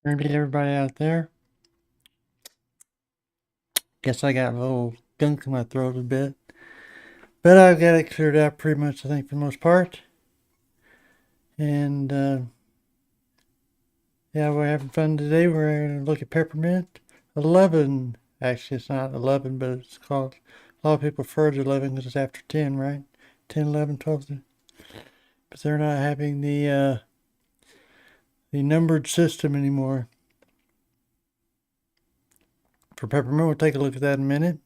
Maybe everybody out there. Guess I got a little gunk in my throat a bit. But I've got it cleared out pretty much, I think, for the most part. And yeah, we're having fun today. We're going to look at Peppermint 11. Actually, it's not 11, but it's called. A lot of people refer to 11 because it's after 10, right? 10, 11, 12. But they're not having the numbered system anymore. For Peppermint, we'll take a look at that in a minute.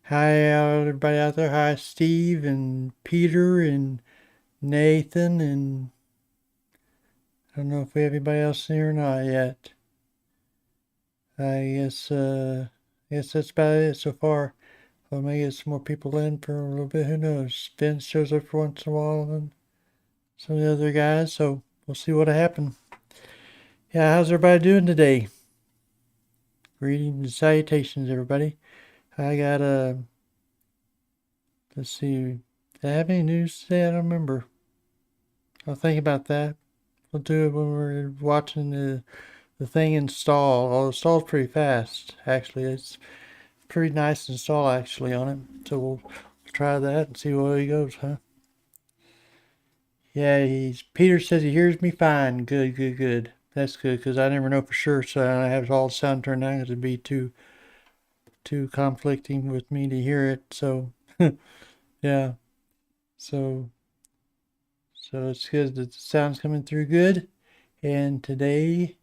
Hi, everybody out there. Hi, Steve and Peter and Nathan, and I don't know if we have anybody else here or not yet. I guess that's about it so far. I may get some more people in for a little bit. Who knows? Vince shows up for once in a while, and some of the other guys. So we'll see what'll happen. Yeah, how's everybody doing today? Greetings and salutations, everybody. I got let's see. Did I have any news today? I don't remember. I'll think about that. We'll do it when we're watching the thing install. Oh, it installs pretty fast. Actually, it's pretty nice install actually on it. So we'll try that and see where he goes, huh? Yeah, Peter says he hears me fine. Good, good, good. That's good because I never know for sure. So I have all the sound turned down because it'd be too conflicting with me to hear it. So yeah, so it's good. The sound's coming through good. And today,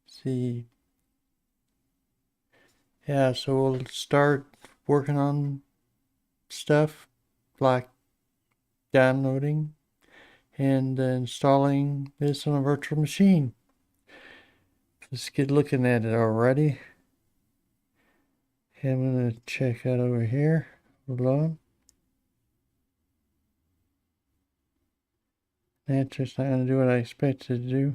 let's see. Yeah, so we'll start working on stuff like downloading and installing this on a virtual machine. Let's get looking at it already. Okay, I'm going to check out over here. Hold on. That's just not going to do what I expected it to do.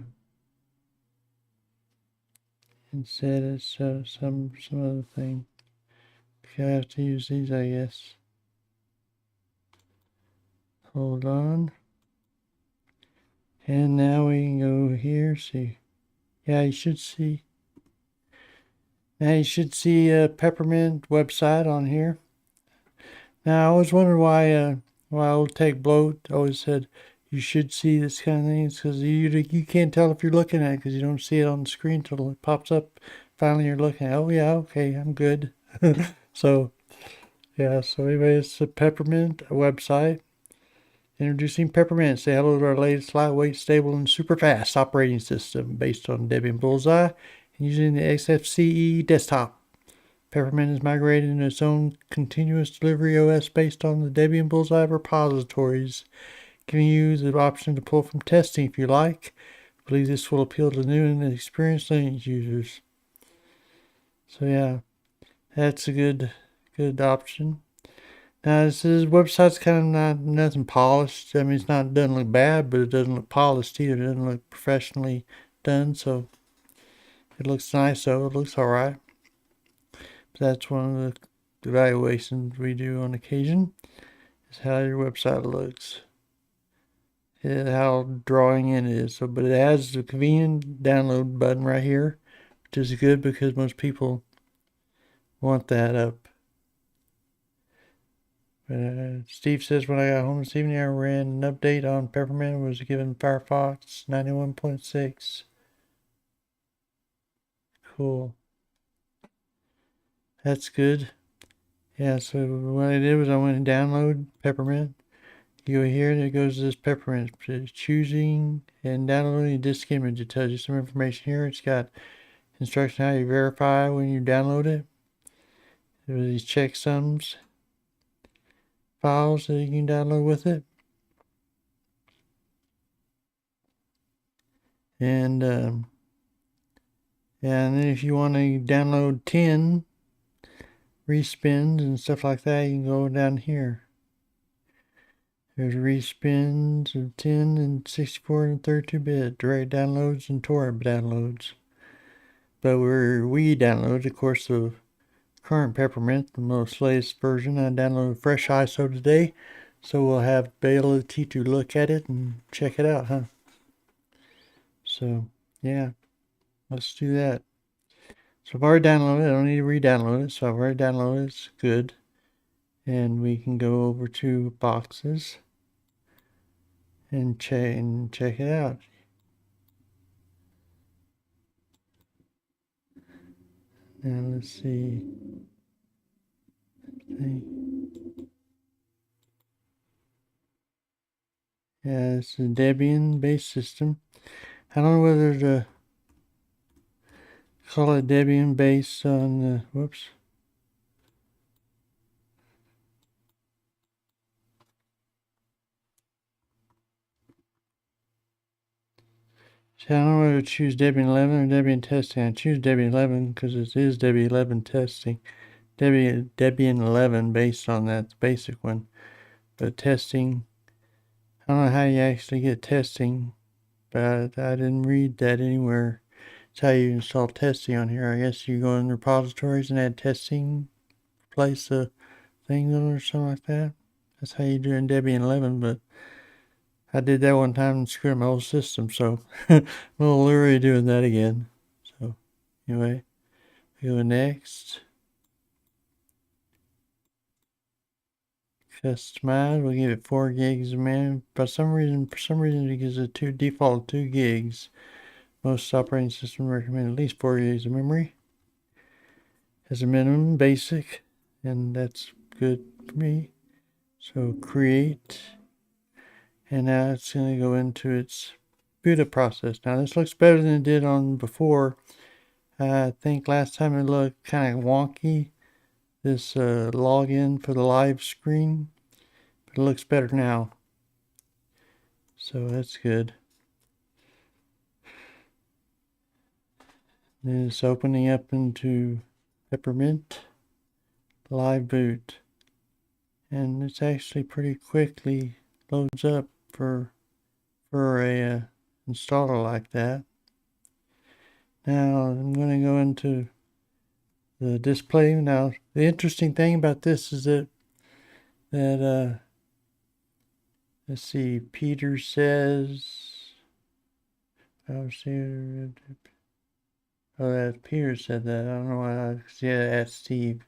Instead, it's some other thing. Okay, I have to use these, I guess. Hold on. And now we can go here, see. Yeah, you should see. Now you should see a Peppermint website on here. Now I always wondered why Old Tech Bloat always said you should see this kind of thing. It's because you can't tell if you're looking at it because you don't see it on the screen till it pops up. Finally, you're looking at. Oh yeah, okay, I'm good. So yeah, so anyway, it's a Peppermint website. Introducing Peppermint. Say hello to our latest lightweight, stable, and super fast operating system based on Debian Bullseye and using the XFCE desktop. Peppermint is migrated into its own continuous delivery OS based on the Debian Bullseye repositories, giving you the option to pull from testing if you like. I believe this will appeal to new and experienced Linux users. So yeah, that's a good option. Now this website's kind of not nothing polished. I mean, it's not doesn't look bad, but it doesn't look polished either. It doesn't look professionally done. So it looks nice though. It looks all right. That's one of the evaluations we do on occasion, is how your website looks, and how drawing in it is. So, but it has the convenient download button right here, which is good because most people want that up. Steve says, when I got home this evening, I ran an update on Peppermint. Was given Firefox 91.6. Cool. That's good. Yeah, so what I did was I went and downloaded Peppermint. You go here and it goes to this Peppermint. It's choosing and downloading a disk image. It tells you some information here. It's got instruction how you verify when you download it. There's these checksums files that you can download with it. And yeah, and then if you want to download 10 respins and stuff like that, you can go down here. There's respins of 10 and 64 and 32-bit direct downloads and torrent downloads. But we downloaded, of course, the current Peppermint, the most latest version. I downloaded Fresh ISO today, so we'll have ability to look at it and check it out, huh? So yeah, let's do that. So I've already downloaded it. I don't need to re-download it. So I've already downloaded it. It's good. And we can go over to boxes and check it out. Now let's see. Yeah, it's a Debian-based system. I don't know whether to call it Debian based on whoops. See, I don't know whether to choose Debian 11 or Debian testing. I choose Debian 11 because it is Debian 11 testing. Debian 11 based on that basic one. But testing, I don't know how you actually get testing, but I didn't read that anywhere. It's how you install testing on here. I guess you go in repositories and add testing, place a thing on or something like that. That's how you do it in Debian 11, but I did that one time and screwed my whole system, so I'm a little leery doing that again. So anyway, we go next. Customize, we'll give it 4 gigs of memory. For some reason it gives it default 2 gigs. Most operating systems recommend at least 4 gigs of memory as a minimum, basic, and that's good for me. So create, and now it's going to go into its boot up process. Now this looks better than it did on before. I think last time it looked kind of wonky, this login for the live screen, but it looks better now. So that's good. Then it's opening up into Peppermint live boot, and it's actually pretty quickly loads up for a installer like that. Now I'm going to go into the display. Now the interesting thing about this is that let's see, Peter says, oh, that Peter said that. I don't know why. Yeah, that's Steve.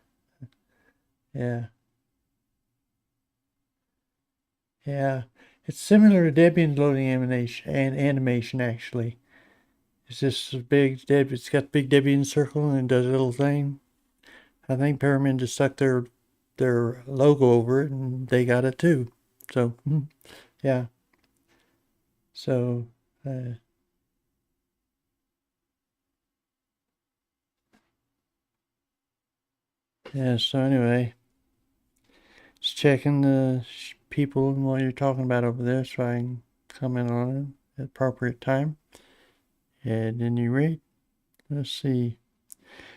Yeah. Yeah. It's similar to Debian's loading animation actually. It's just a big it's got big Debian circle and it does a little thing. I think Peppermint just stuck their logo over it and they got it too. So yeah. So yeah, so anyway, just checking the people and what you're talking about over there so I can comment on it at appropriate time. At any rate, let's see.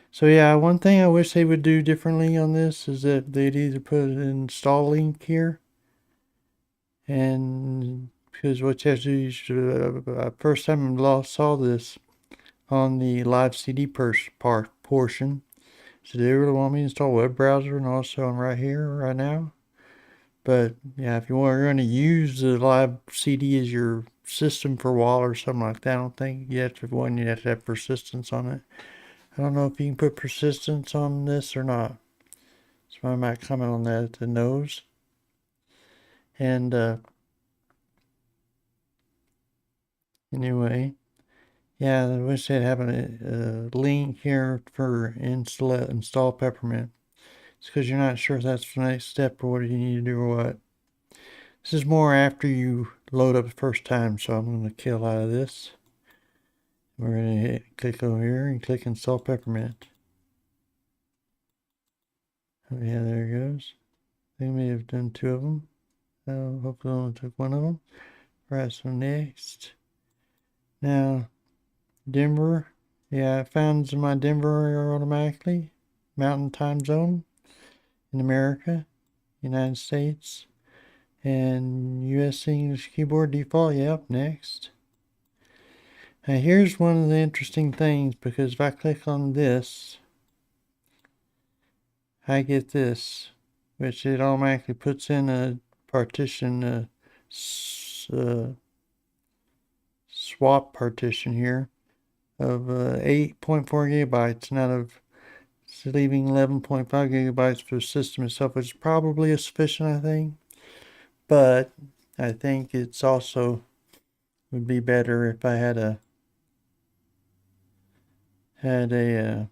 So yeah, one thing I wish they would do differently on this is that they'd either put an install link here, and because what you have to do, first time I saw this on the live CD portion, so they really want me to install web browser and also on right here, right now. But yeah, if you are going to use the live CD as your system for a while or something like that, I don't think you have to have persistence on it. I don't know if you can put persistence on this or not. So I might comment on that at the nose. And anyway, yeah, I wish they'd have a link here for install Peppermint. It's because you're not sure if that's the next step or what you need to do or what. This is more after you load up the first time, so I'm going to kill out of this. We're going to click over here and click install Peppermint. Oh yeah, there it goes. They may have done 2 of them. Hopefully I only took 1 of them. Right, so next. Now, Denver. Yeah, it found my Denver automatically. Mountain time zone in America, United States. And US English keyboard default. Yep, next. Now here's one of the interesting things, because if I click on this, I get this, which it automatically puts in a partition, swap partition here. 8.4 gigabytes, and out of leaving 11.5 gigabytes for the system itself, which is probably sufficient, I think. But I think it's also would be better if I had a if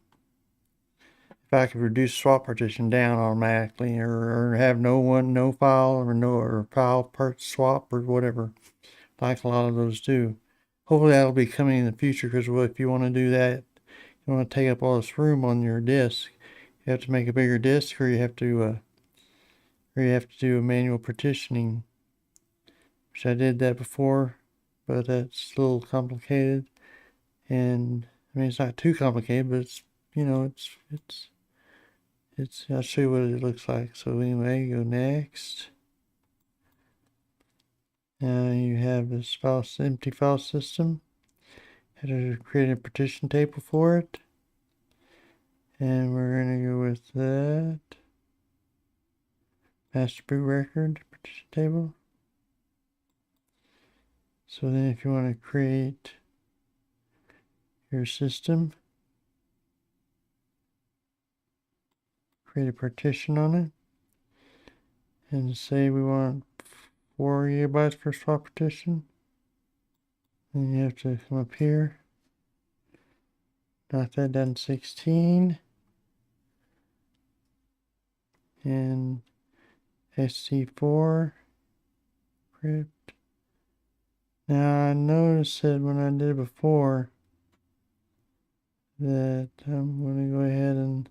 I could reduce swap partition down automatically, or have no file, or file part swap or whatever, like a lot of those do. Hopefully that'll be coming in the future, because if you want to do that, you want to take up all this room on your disk, you have to make a bigger disk, or you have to do a manual partitioning, which I did that before, but that's a little complicated. And I mean, it's not too complicated, but it's, I'll show you what it looks like. So anyway, go next. Now you have this empty file system. Had to create a partition table for it. And we're going to go with that. Master boot record partition table. So then if you want to create your system, create a partition on it, and say we want 4 gigabytes for swap partition. Then you have to come up here, knock that down to 16, and SC4 crypt. Now I noticed that when I did it before, that I'm going to go ahead and,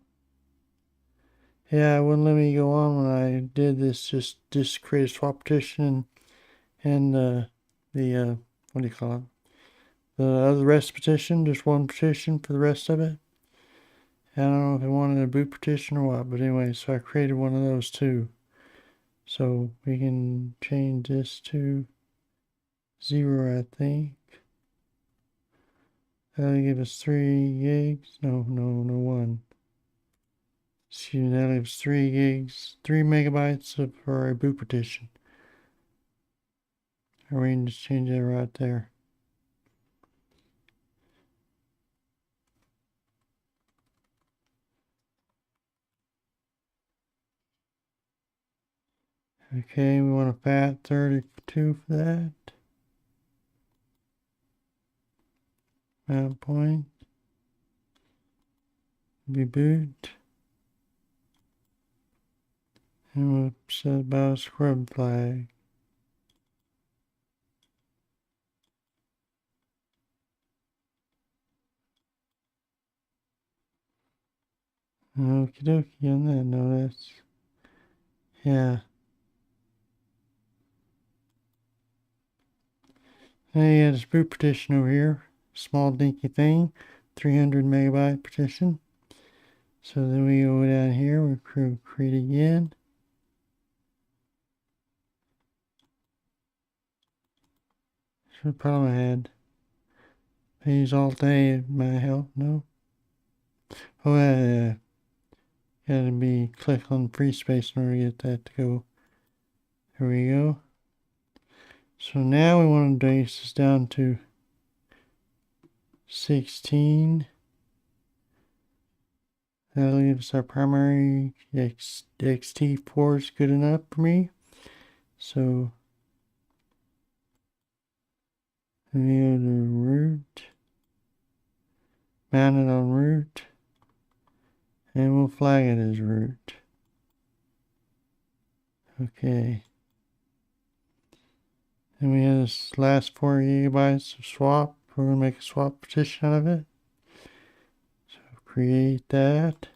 yeah, it wouldn't let me go on when I did this, just create a swap partition and what do you call it? The rest partition, just one partition for the rest of it. I don't know if I wanted a boot partition or what, but anyway, so I created one of those too. So we can change this to 0, I think. That'll give us 3 gigs. No, 1. Excuse me, that'll give us 3 gigs, 3 megabytes for our boot partition. Or we can just change that right there. Okay, we want a FAT32 for that. Mount point. Reboot. And we'll set about scrub flag. Okie dokie on that. No, that's, yeah. Hey, yeah, this boot partition over here. Small dinky thing. 300 megabyte partition. So then we go down here, we create again. That's the problem I had. I use Alt-A might help, no? Oh, yeah. Gotta be click on free space in order to get that to go. There we go. So now we want to base this down to 16. That'll give us our primary XT4 is good enough for me. So we go to root, mount it on root, and we'll flag it as root. Okay. And we have this last 4 gigabytes of swap. We're going to make a swap partition out of it. So create that.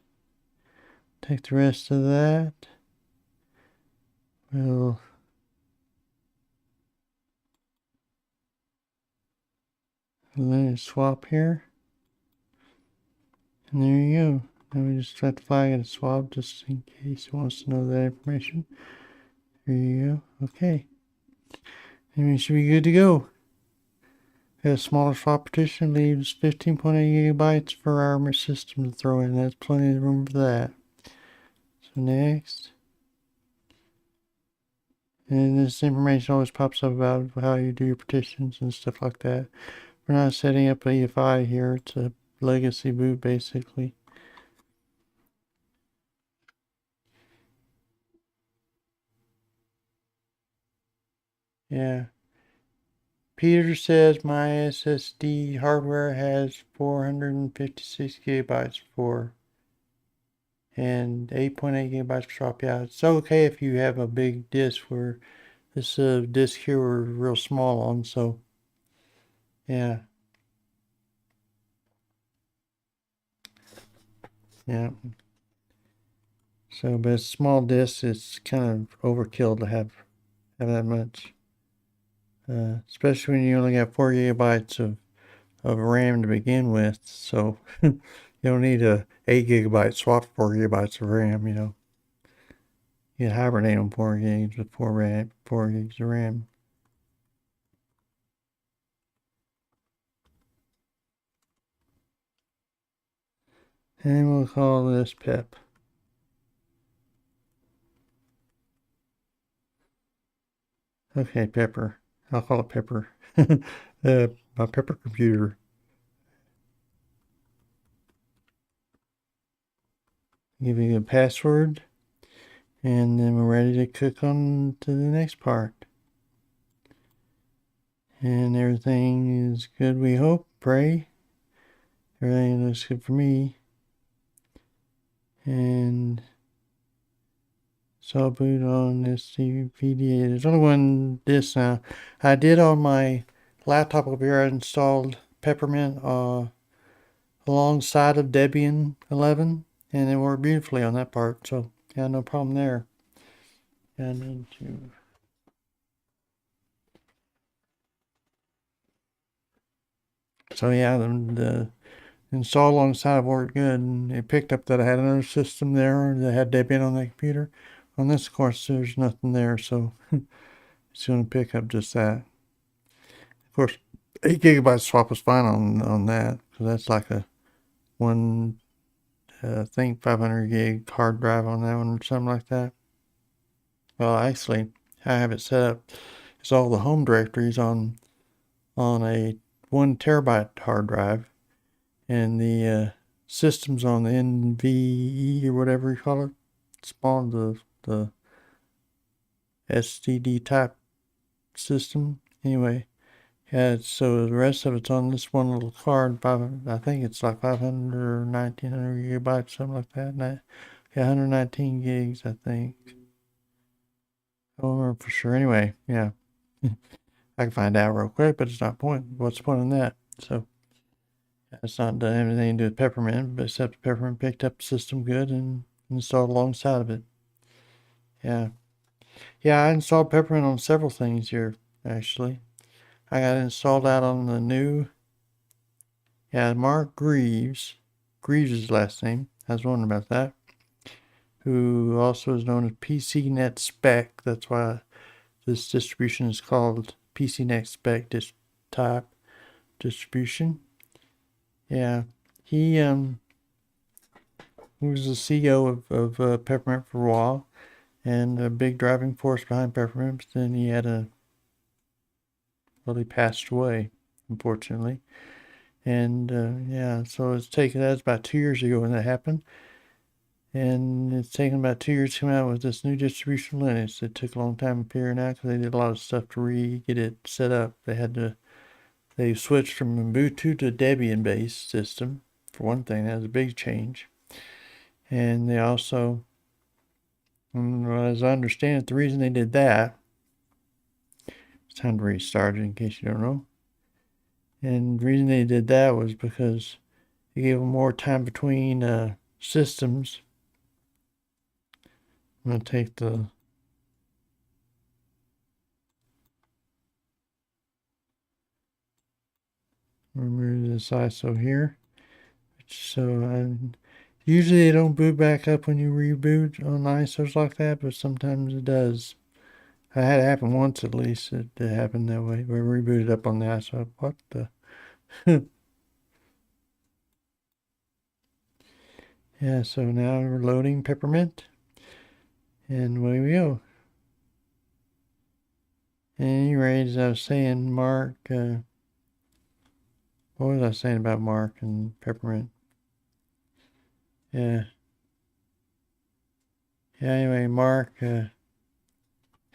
Take the rest of that. We'll let it swap here. And there you go. Now we just have to flag it as swap just in case it wants to know that information. There you go. Okay. And we should be good to go. A smaller swap partition leaves 15.8 gigabytes for our system to throw in. That's plenty of room for that. So next. And this information always pops up about how you do your partitions and stuff like that. we're not setting up a EFI here. It's a legacy boot basically. Yeah. Peter says my SSD hardware has 456 gigabytes for and 8.8 gigabytes per swap. Yeah, it's okay if you have a big disk where this disk here we're real small on, so yeah. Yeah. So, but small disks, it's kind of overkill to have that much. Especially when you only got 4 gigabytes of RAM to begin with. So you don't need a 8 gigabyte swap for 4 gigabytes of RAM, you know. You can hibernate on 4 gigs with 4 gigs of RAM. And we'll call this Pep. Okay, Pepper. I'll call it Pepper. My Pepper computer. Give you a password. And then we're ready to cook on to the next part. And everything is good, we hope. Pray. Everything looks good for me. And saw boot on this VDA. There's only one disk now. I did on my laptop over here. I installed Peppermint alongside of Debian 11, and it worked beautifully on that part. So yeah, no problem there. I need to. So yeah, the install alongside worked good, and it picked up that I had another system there that had Debian on the computer. On this, of course, there's nothing there, so it's going to pick up just that. Of course, 8 gigabyte swap was fine on that, because that's like a one, I think 500 gig hard drive on that one or something like that. Well, actually, I have it set up. It's all the home directories on a 1 terabyte hard drive, and the systems on the NVE or whatever you call it, spawn the STD type system. Anyway, yeah, so the rest of it's on this one little card. I think it's like 500 or 1900 gigabytes, something like that. Yeah, 119 gigs, I think. I don't remember for sure. Anyway, yeah, I can find out real quick, but it's not point. What's the point in that? So it's not done anything to do with Peppermint, but except Peppermint picked up the system good and installed alongside of it. Yeah, yeah, I installed Peppermint on several things here actually. I got it installed out on the new. Yeah, Mark Greaves. Greaves is his last name. I was wondering about that. Who also is known as PCNet Spec. That's why this distribution is called PCNet Spec type distribution. Yeah, he was the CEO of Peppermint for a while, and a big driving force behind Peppermint. But then he passed away, unfortunately. And yeah, so that's about 2 years ago when that happened. And it's taken about 2 years to come out with this new distribution Linux. It took a long time to appear now because they did a lot of stuff to get it set up. They switched from Ubuntu to Debian based system. For one thing, that was a big change. And they also, as I understand it, the reason they did that, it's time to restart it in case you don't know. And the reason they did that was because it gave them more time between systems. I'm going to take remove this ISO here. So usually they don't boot back up when you reboot on ISOs like that, but sometimes it does. I had it happen once at least. It happened that way. We rebooted up on the ISO. What the? Yeah, so now we're loading Peppermint. And away we go. Anyway, as I was saying, Mark What was I saying about Mark and Peppermint? Yeah. Yeah, anyway, Mark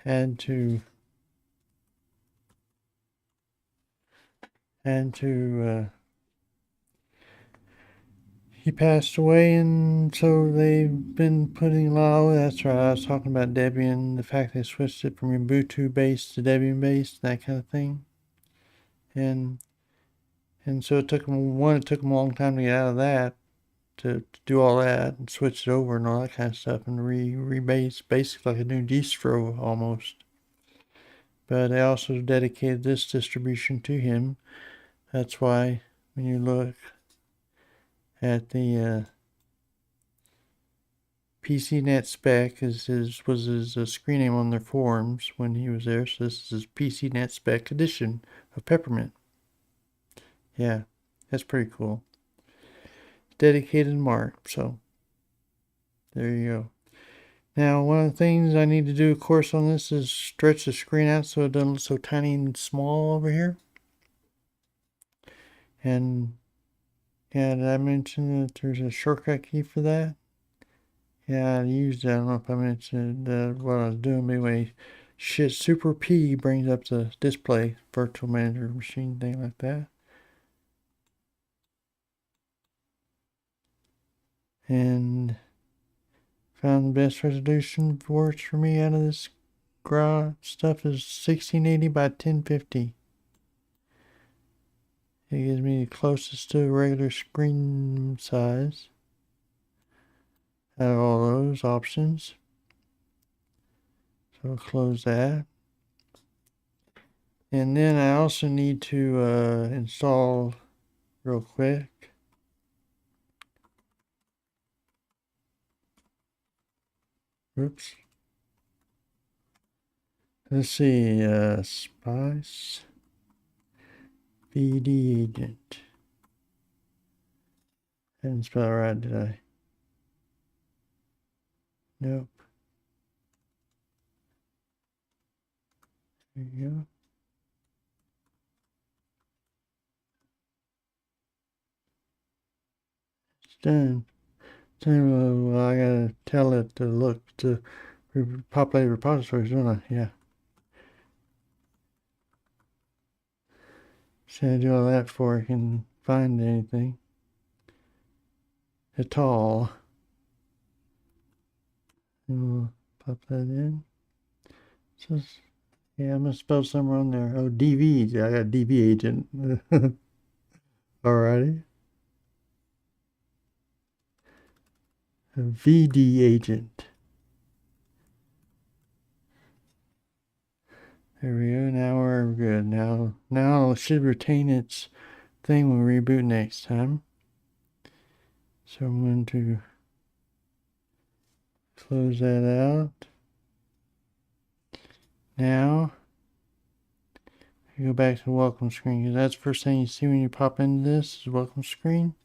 had to he passed away, and so they've been putting a lot. That's right. I was talking about Debian, the fact they switched it from Ubuntu based to Debian based, that kind of thing, and so it took them a long time to get out of that, to do all that and switch it over and all that kind of stuff, and rebase basically like a new distro almost. But they also dedicated this distribution to him. That's why when you look at the PCNet spec was his screen name on their forums when he was there. So this is his PCNet spec edition of Peppermint. Yeah, that's pretty cool. Dedicated Mark. So there you go. Now, one of the things I need to do, of course, on this is stretch the screen out so it doesn't look so tiny and small over here. And yeah, did I mention that there's a shortcut key for that? Yeah, I used that. I don't know if I mentioned what I was doing, but anyway, shit, Super P brings up the display, virtual manager machine, thing like that. And found the best resolution works for me out of this stuff is 1680 by 1050. It gives me the closest to a regular screen size out of all those options. So I'll close that. And then I also need to install real quick. Oops. Let's see, Spice VD agent. I didn't spell it right, did I? Nope. There you go. It's done. Well, I gotta tell it to look to populate repositories, don't I? Yeah. So I do all that before I can find anything at all. And we'll pop that in. So, yeah, I'm gonna spell somewhere on there. Oh, DV. Yeah, I got DV agent. Alrighty. A VD agent. There we go. Now we're good. Now it should retain its thing when we reboot next time. So I'm going to close that out. Now you go back to the welcome screen, because that's the first thing you see when you pop into this is welcome screen.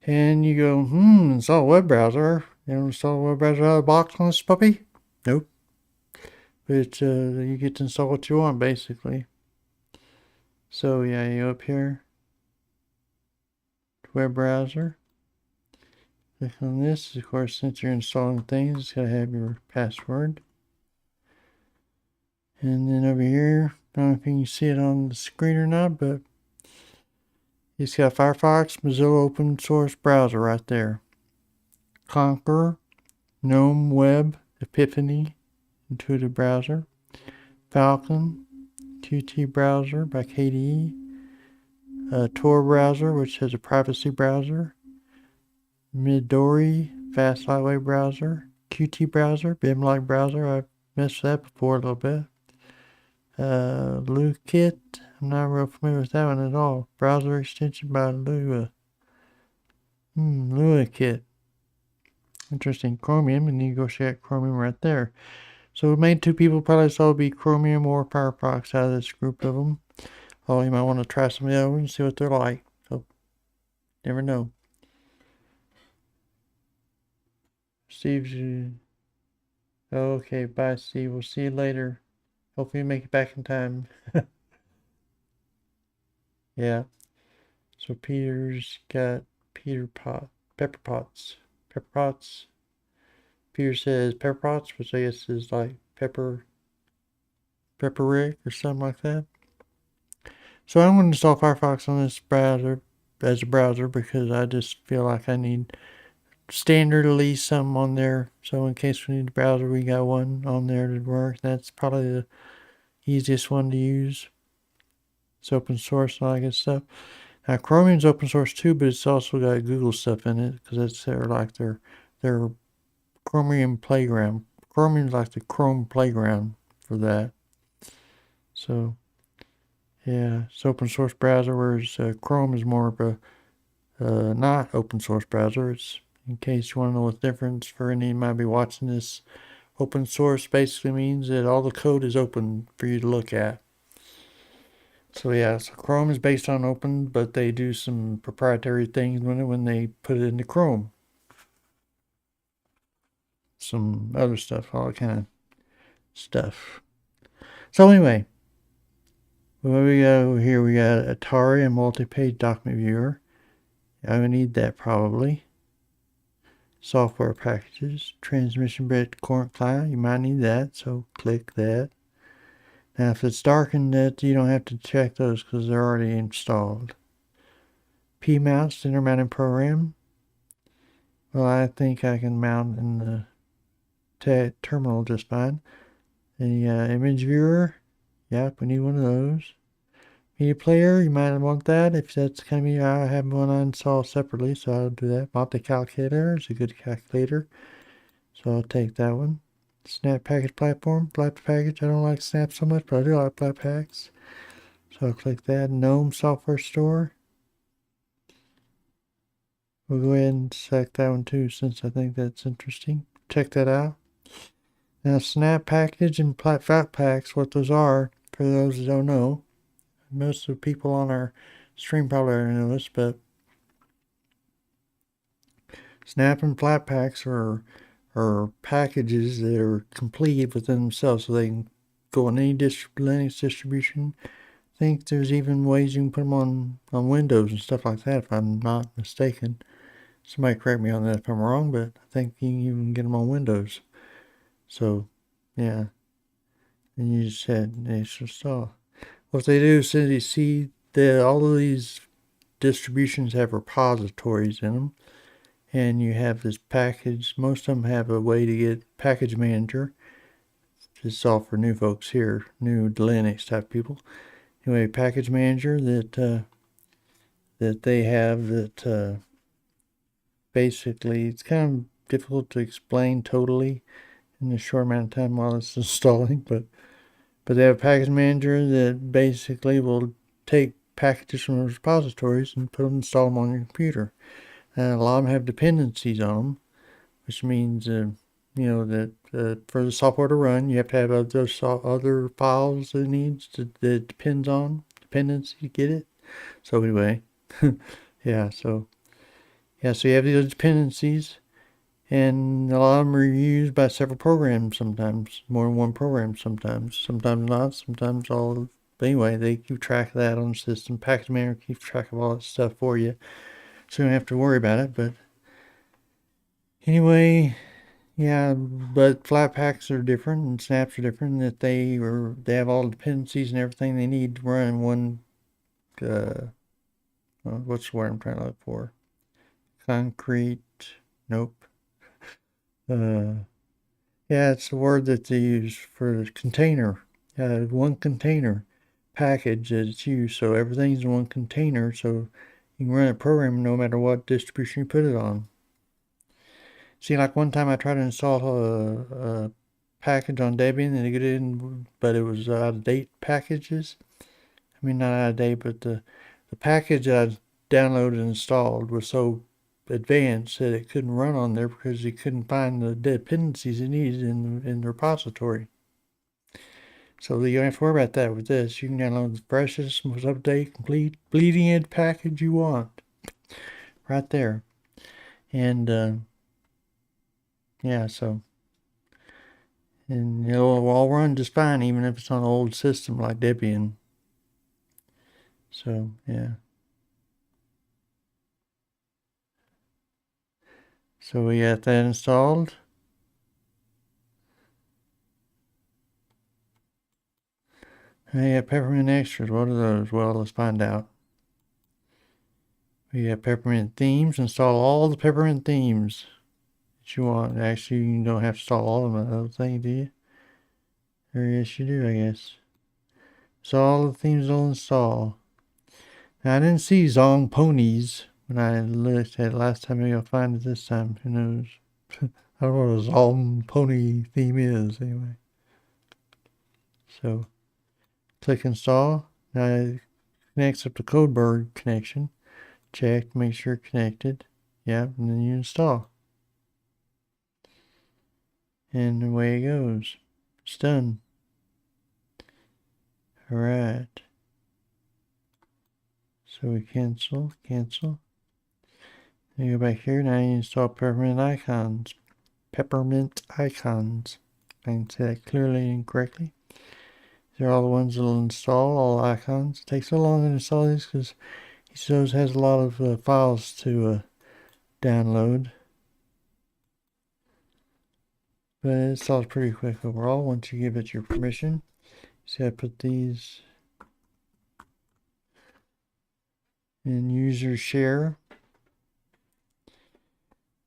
And you go, install a web browser. You don't install a web browser out of the box on this puppy? Nope. But you get to install what you want, basically. So yeah, you go up here, web browser. Click on this. Of course, since you're installing things, it's got to have your password. And then over here, I don't know if you can see it on the screen or not, but it's got Firefox, Mozilla open source browser right there. Conqueror, GNOME Web, Epiphany, intuitive browser. Falcon, Qt browser by KDE. Tor browser, which has a privacy browser. Midori, fast lightweight browser. Qt browser, BIM-like browser. I've messed with that before a little bit. LuaKit, I'm not real familiar with that one at all. Browser extension by Lua. LuaKit. Interesting. Chromium, and you go check Chromium right there. So the main two people probably saw would be Chromium or Firefox out of this group of them. Oh, you might want to try some of the other ones and see what they're like. So, never know. Steve's. Okay, bye, Steve. We'll see you later. Hopefully you make it back in time. Yeah. So Peter's got Pepper Pots. Peter says Pepper Pots, which I guess is like Pepper Rick or something like that. So I'm going to install Firefox on this browser as a browser because I just feel like I need standard at least something on there. So in case we need a browser, we got one on there to work. That's probably the easiest one to use. It's open source and all that good stuff. Now Chromium's open source too, but it's also got Google stuff in it because it's their Chromium playground. Chromium's like the Chrome playground for that. So yeah, it's open source browser, whereas Chrome is more of a not open source browser. It's in case you want to know what's the difference for any might be watching this. Open source basically means that all the code is open for you to look at. So yeah, so Chrome is based on open, but they do some proprietary things when they put it into Chrome. Some other stuff, all kind of stuff. So anyway, what we got over here, we got Atari and multi-page document viewer. I would need that probably. Software packages, transmission bit current client, you might need that, so click that. Now if it's darkened, that you don't have to check those because they're already installed. P-mount, center mounting program. Well, I think I can mount in the terminal just fine. The image viewer, yep, we need one of those. Media player, you might want that. If that's going to be, I have one installed separately, so I'll do that. Multi-calculator is a good calculator, so I'll take that one. Snap package platform, flat package. I don't like Snap so much, but I do like flat packs. So I'll click that. GNOME software store. We'll go ahead and select that one too, since I think that's interesting. Check that out. Now, Snap package and flat packs, what those are, for those that don't know. Most of the people on our stream probably already know this, but Snap and flat packs are packages that are complete within themselves, so they can go on any Linux distribution. I think there's even ways you can put them on Windows and stuff like that, if I'm not mistaken. Somebody correct me on that if I'm wrong, but I think you can even get them on Windows. So, yeah. And you just hit install. What they do is you see that all of these distributions have repositories in them. And you have this package. Most of them have a way to get package manager. This is all for new folks here, new Linux type people. Anyway, package manager that they have that basically it's kind of difficult to explain totally in a short amount of time while it's installing, but they have a package manager that basically will take packages from repositories and install them on your computer. A lot of them have dependencies on them, which means, that for the software to run, you have to have other files it needs that depends on dependency to get it. So anyway, yeah, so you have these dependencies, and a lot of them are used by several programs sometimes, more than one program sometimes not, sometimes all. But anyway, they keep track of that on the system. Package manager keeps track of all that stuff for you, so you don't have to worry about it. But anyway, yeah, but flat packs are different and snaps are different. That they have all the dependencies and everything they need to run one. What's the word I'm trying to look for? Concrete. Nope. Yeah, it's the word that they use for the container. One container package that it's used, so everything's in one container, so you can run a program no matter what distribution you put it on. See, like one time I tried to install a package on Debian and get it in, but it was out of date packages. I mean, not out of date, but the package I downloaded and installed was so advanced that it couldn't run on there because you couldn't find the dependencies it needed in the repository. So you don't have to worry about that with this. You can download the freshest, most up-to-date, complete, bleeding edge package you want. Right there. And yeah, so and it'll all run just fine even if it's on an old system like Debian. So yeah. So we got that installed. I got Peppermint extras. What are those? Well, let's find out. We got Peppermint themes. Install all the Peppermint themes that you want. Actually, you don't have to install all of them, I don't think, do you? Or yes, you do, I guess. So all the themes will install. Now, I didn't see Zong Ponies when I looked at it last time. Maybe I'll find it this time. Who knows? I don't know what a Zong Pony theme is, anyway. So, click install. Now it connects up to Codebird connection. Check, make sure connected. Yep, and then you install. And away it goes. It's done. Alright. So we cancel. Then you go back here. Now you install Peppermint icons. Peppermint icons. I can say that clearly and correctly. These are all the ones that'll install, all icons. It takes so long to install these because each of those has a lot of files to download. But it installs pretty quick overall once you give it your permission. See, I put these in user share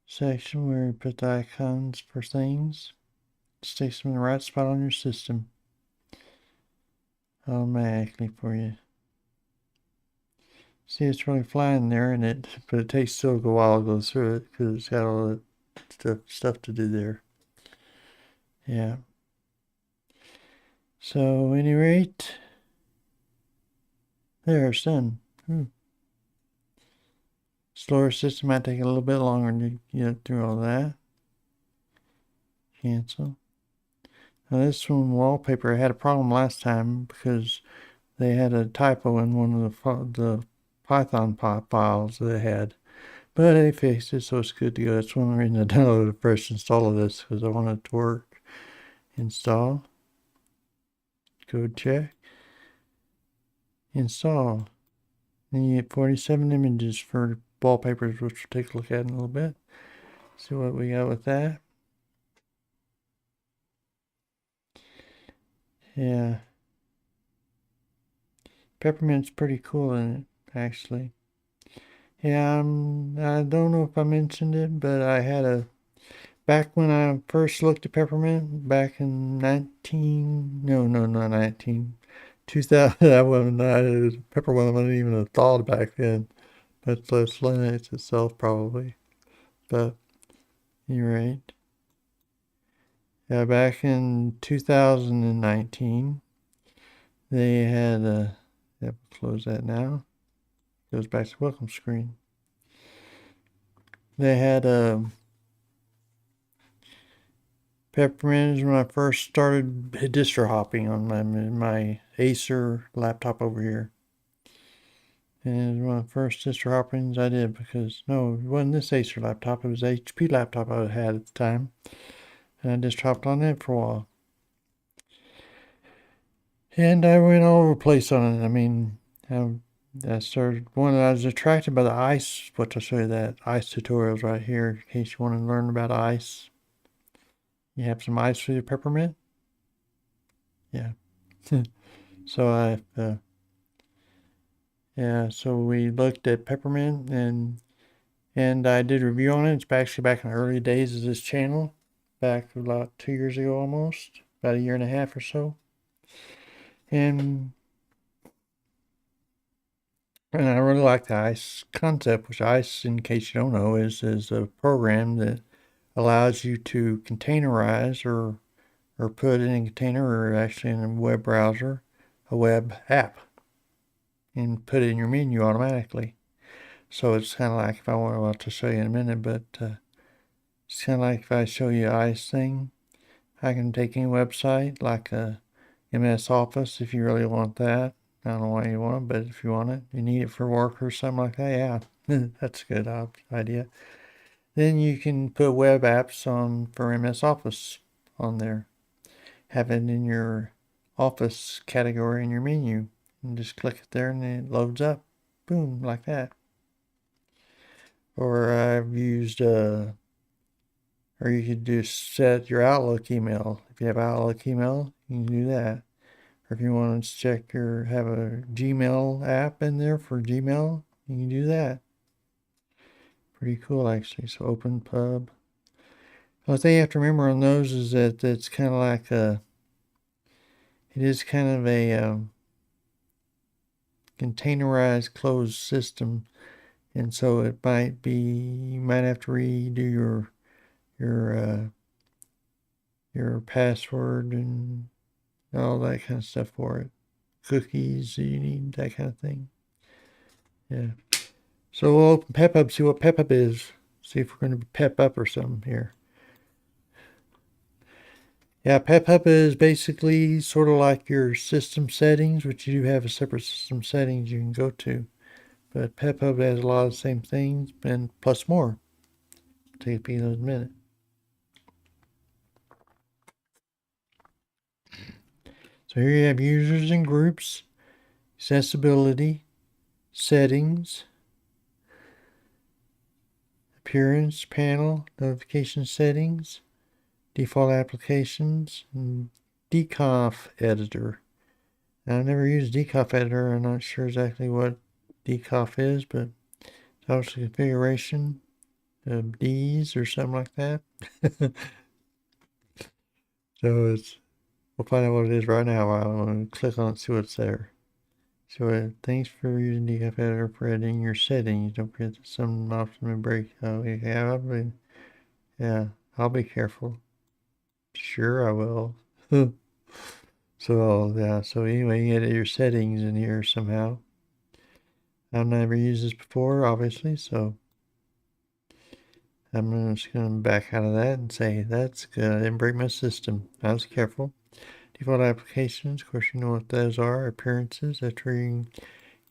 section where you put the icons for things. Just takes them in the right spot on your system automatically for you. See, it's really flying there, but it takes still a while to go through it because it's got all the stuff to do there. Yeah. So, at any rate, there, it's done. Slower system might take a little bit longer to get through all that. Cancel. Now this one wallpaper, I had a problem last time because they had a typo in one of the Python files that they had. But they fixed it, so it's good to go. That's one reason I downloaded the first install of this, because I wanted it to work. Install. Code check. Install. Then you get 47 images for wallpapers, which we'll take a look at in a little bit. See what we got with that. Yeah. Peppermint's pretty cool in it, actually. Yeah, I don't know if I mentioned it, but I had back when I first looked at Peppermint, back in 2000, that one, Peppermint wasn't even a thought back then, but less Linux itself probably, but you're right. Yeah, back in 2019, they had, yep, close that now. Goes back to welcome screen. They had Peppermint is when I first started distro hopping on my Acer laptop over here. And it was one of the first distro hoppings I did because, no, it wasn't this Acer laptop, it was the HP laptop I had at the time. And I just hopped on it for a while. And I went all over the place on it. I mean, I was attracted by the ice, what I'll show you that ice tutorials right here in case you want to learn about ice. You have some ice with your Peppermint? Yeah. So so we looked at Peppermint and I did a review on it. It's actually back in the early days of this channel, back about 2 years ago almost, about a year and a half or so. And I really like the ice concept, which ice, in case you don't know, is a program that allows you to containerize or put in a container or actually in a web browser, a web app, and put it in your menu automatically. So it's kind of like, if I want to show you in a minute, but it's kind of like if I show you ice thing, I can take any website like a MS Office if you really want that. I don't know why you want it, but if you want it, you need it for work or something like that, yeah, that's a good idea. Then you can put web apps on for MS Office on there. Have it in your Office category in your menu. And just click it there and it loads up. Boom, like that. Or I've used Or you could just set your Outlook email. If you have Outlook email, you can do that. Or if you want to check have a Gmail app in there for Gmail, you can do that. Pretty cool, actually. So open pub. What thing you have to remember on those is that it's kind of like it is kind of a containerized closed system, and so it might be you might have to redo your password and all that kind of stuff for it. Cookies you need, that kind of thing. Yeah. So we'll open PepUp, see what PepUp is. See if we're going to pep up or something here. Yeah, PepUp is basically sort of like your system settings, which you do have a separate system settings you can go to. But PepUp has a lot of the same things and plus more. Take a peek in a minute. So here you have users and groups, accessibility, settings, appearance panel, notification settings, default applications, and deconf editor. Now, I've never used deconf editor. I'm not sure exactly what deconf is, but it's obviously configuration of Ds or something like that. So we'll find out what it is right now. I'm going to click on it, see what's there. So thanks for using deconf editor for editing your settings. Don't forget that some often may break. Oh, yeah, I'll be careful. Sure, I will. So yeah, so anyway, you edit your settings in here somehow. I've never used this before, obviously, so I'm just going to back out of that and say that's good. I didn't break my system. I was careful. Default applications, of course, you know what those are. Appearances, that's where you can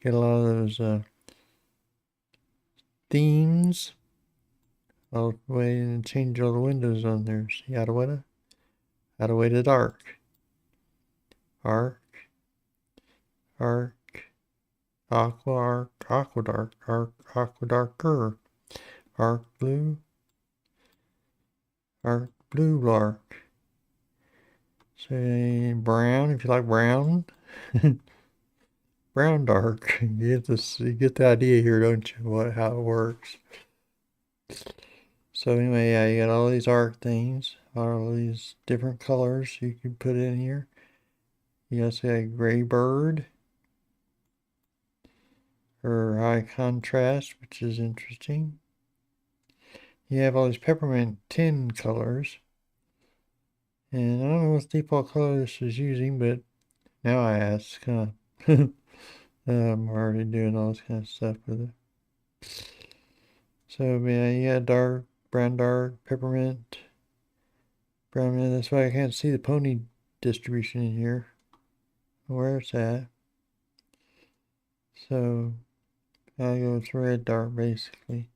get a lot of those themes. I'll go ahead and change all the windows on there. See, out of way to dark. Arc, aqua dark, aqua darker, arc blue dark. Say brown if you like brown. Brown dark. You get the idea here, don't you? How it works. So anyway, yeah, you got all these arc things, all these different colors you can put in here. You got say a gray bird or high contrast, which is interesting. You have all these peppermint tin colors. And I don't know what default color this is using, but now I ask, kind of I'm already doing all this kind of stuff with it. So yeah, you got dark, brown dark, peppermint, brown. That's why I can't see the pony distribution in here. Where it's at. So I go with red dark basically.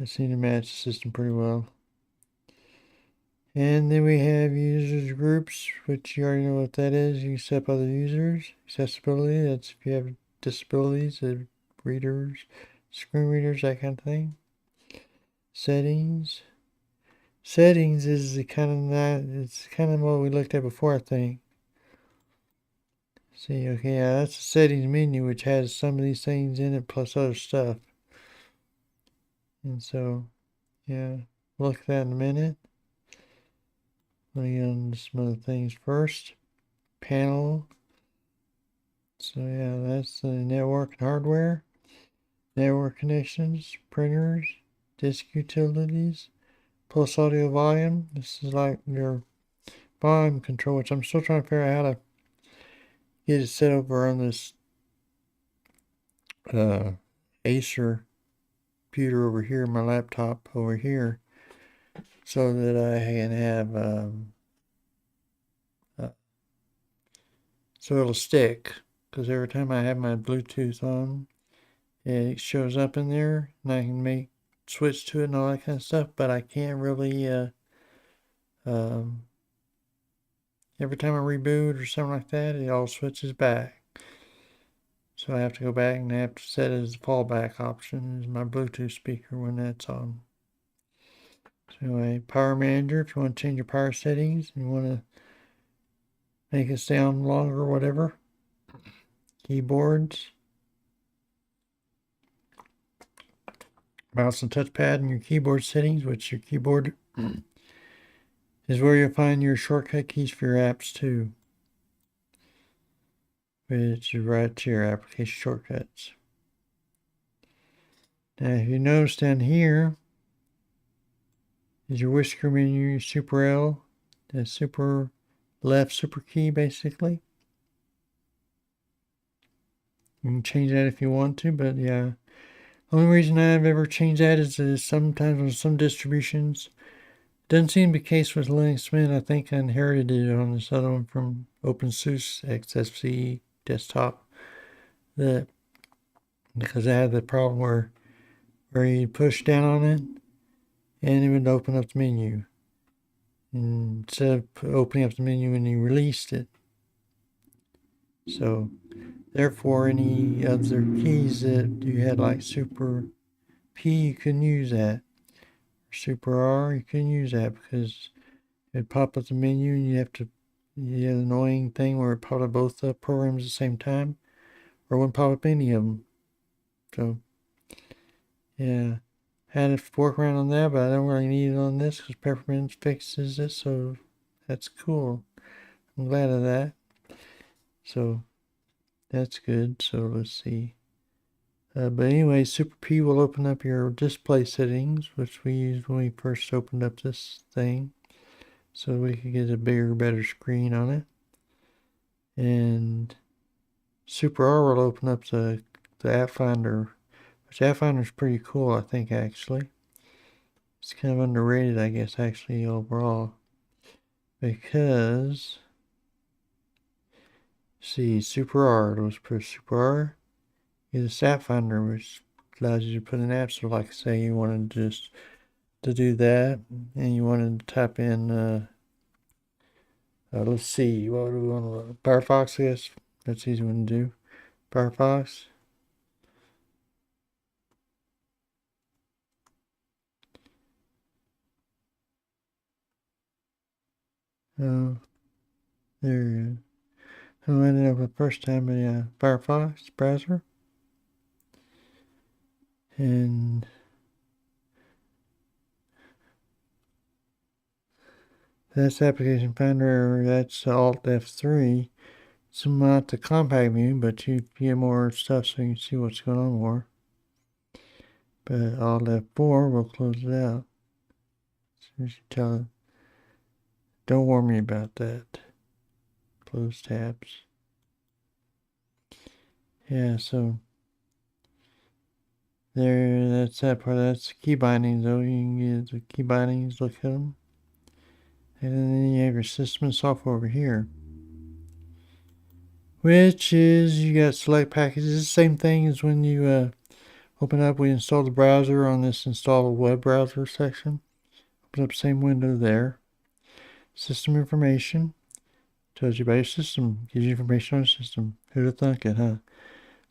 I seem to match the system pretty well. And then we have users groups, which you already know what that is. You can set up other users. Accessibility, that's if you have disabilities, readers, screen readers, that kind of thing. Settings. Settings is it's kind of what we looked at before, I think. See, okay, yeah, that's the settings menu, which has some of these things in it plus other stuff. And so, yeah, we'll look at that in a minute. Let me get on some other things first. Panel. So yeah, that's the network and hardware. Network connections, printers, disk utilities, pulse audio volume. This is like your volume control, which I'm still trying to figure out how to get it set over on this Acer computer over here, my laptop over here, so that I can have so it'll stick. Because every time I have my Bluetooth on, it shows up in there, and I can switch to it and all that kind of stuff. But I can't really every time I reboot or something like that, it all switches back. So I have to go back and I have to set it as a fallback option as my Bluetooth speaker when that's on. So anyway, power manager, if you want to change your power settings and you want to make it sound longer or whatever. Keyboards. Mouse and touchpad and your keyboard settings, which your keyboard is where you'll find your shortcut keys for your apps too. Which is right to your application shortcuts. Now if you notice down here is your whisker menu, Super L, the super left super key basically. You can change that if you want to, but yeah. The only reason I've ever changed that is sometimes on some distributions. Doesn't seem to be the case with Linux Mint. I think I inherited it on this other one from OpenSUSE XFCE desktop. Because I had the problem where you push down on it and it would open up the menu. And instead of opening up the menu when you released it. So therefore any other keys that you had like Super P, you couldn't use that. Super R, you couldn't use that because it'd pop up the menu and you had the annoying thing where it popped up both programs at the same time, or wouldn't pop up any of them. So, yeah, had to work around on that, but I don't really need it on this because Peppermint fixes it, so that's cool. I'm glad of that. So, that's good. So, let's see. But anyway, Super P will open up your display settings, which we used when we first opened up this thing. So we could get a bigger, better screen on it. And Super R will open up the App Finder, which App Finder is pretty cool, I think, actually. It's kind of underrated, I guess, actually, overall. Because, see, Super R, those push Super R. Is a App Finder, which allows you to put in apps. So like say you wanted just to do that and you wanted to type in let's see, what do we want to Firefox, I guess. That's easy one to do. Firefox. Oh, there you go. I ended up the first time, but yeah, Firefox browser. And that's application finder, that's Alt F3. It's not the compact view, but you get more stuff so you can see what's going on more. But Alt F4 will close it out. So you should tell it, don't worry me about that. Close tabs. Yeah, so there, that's that part. That's the key bindings, though. You can get the key bindings, look at them. And then you have your system and software over here, which is you got select packages. The same thing as when you open up, we install the browser on this install a web browser section. Open up the same window there. System information tells you about your system, gives you information on the system. Who'd have thunk it, huh?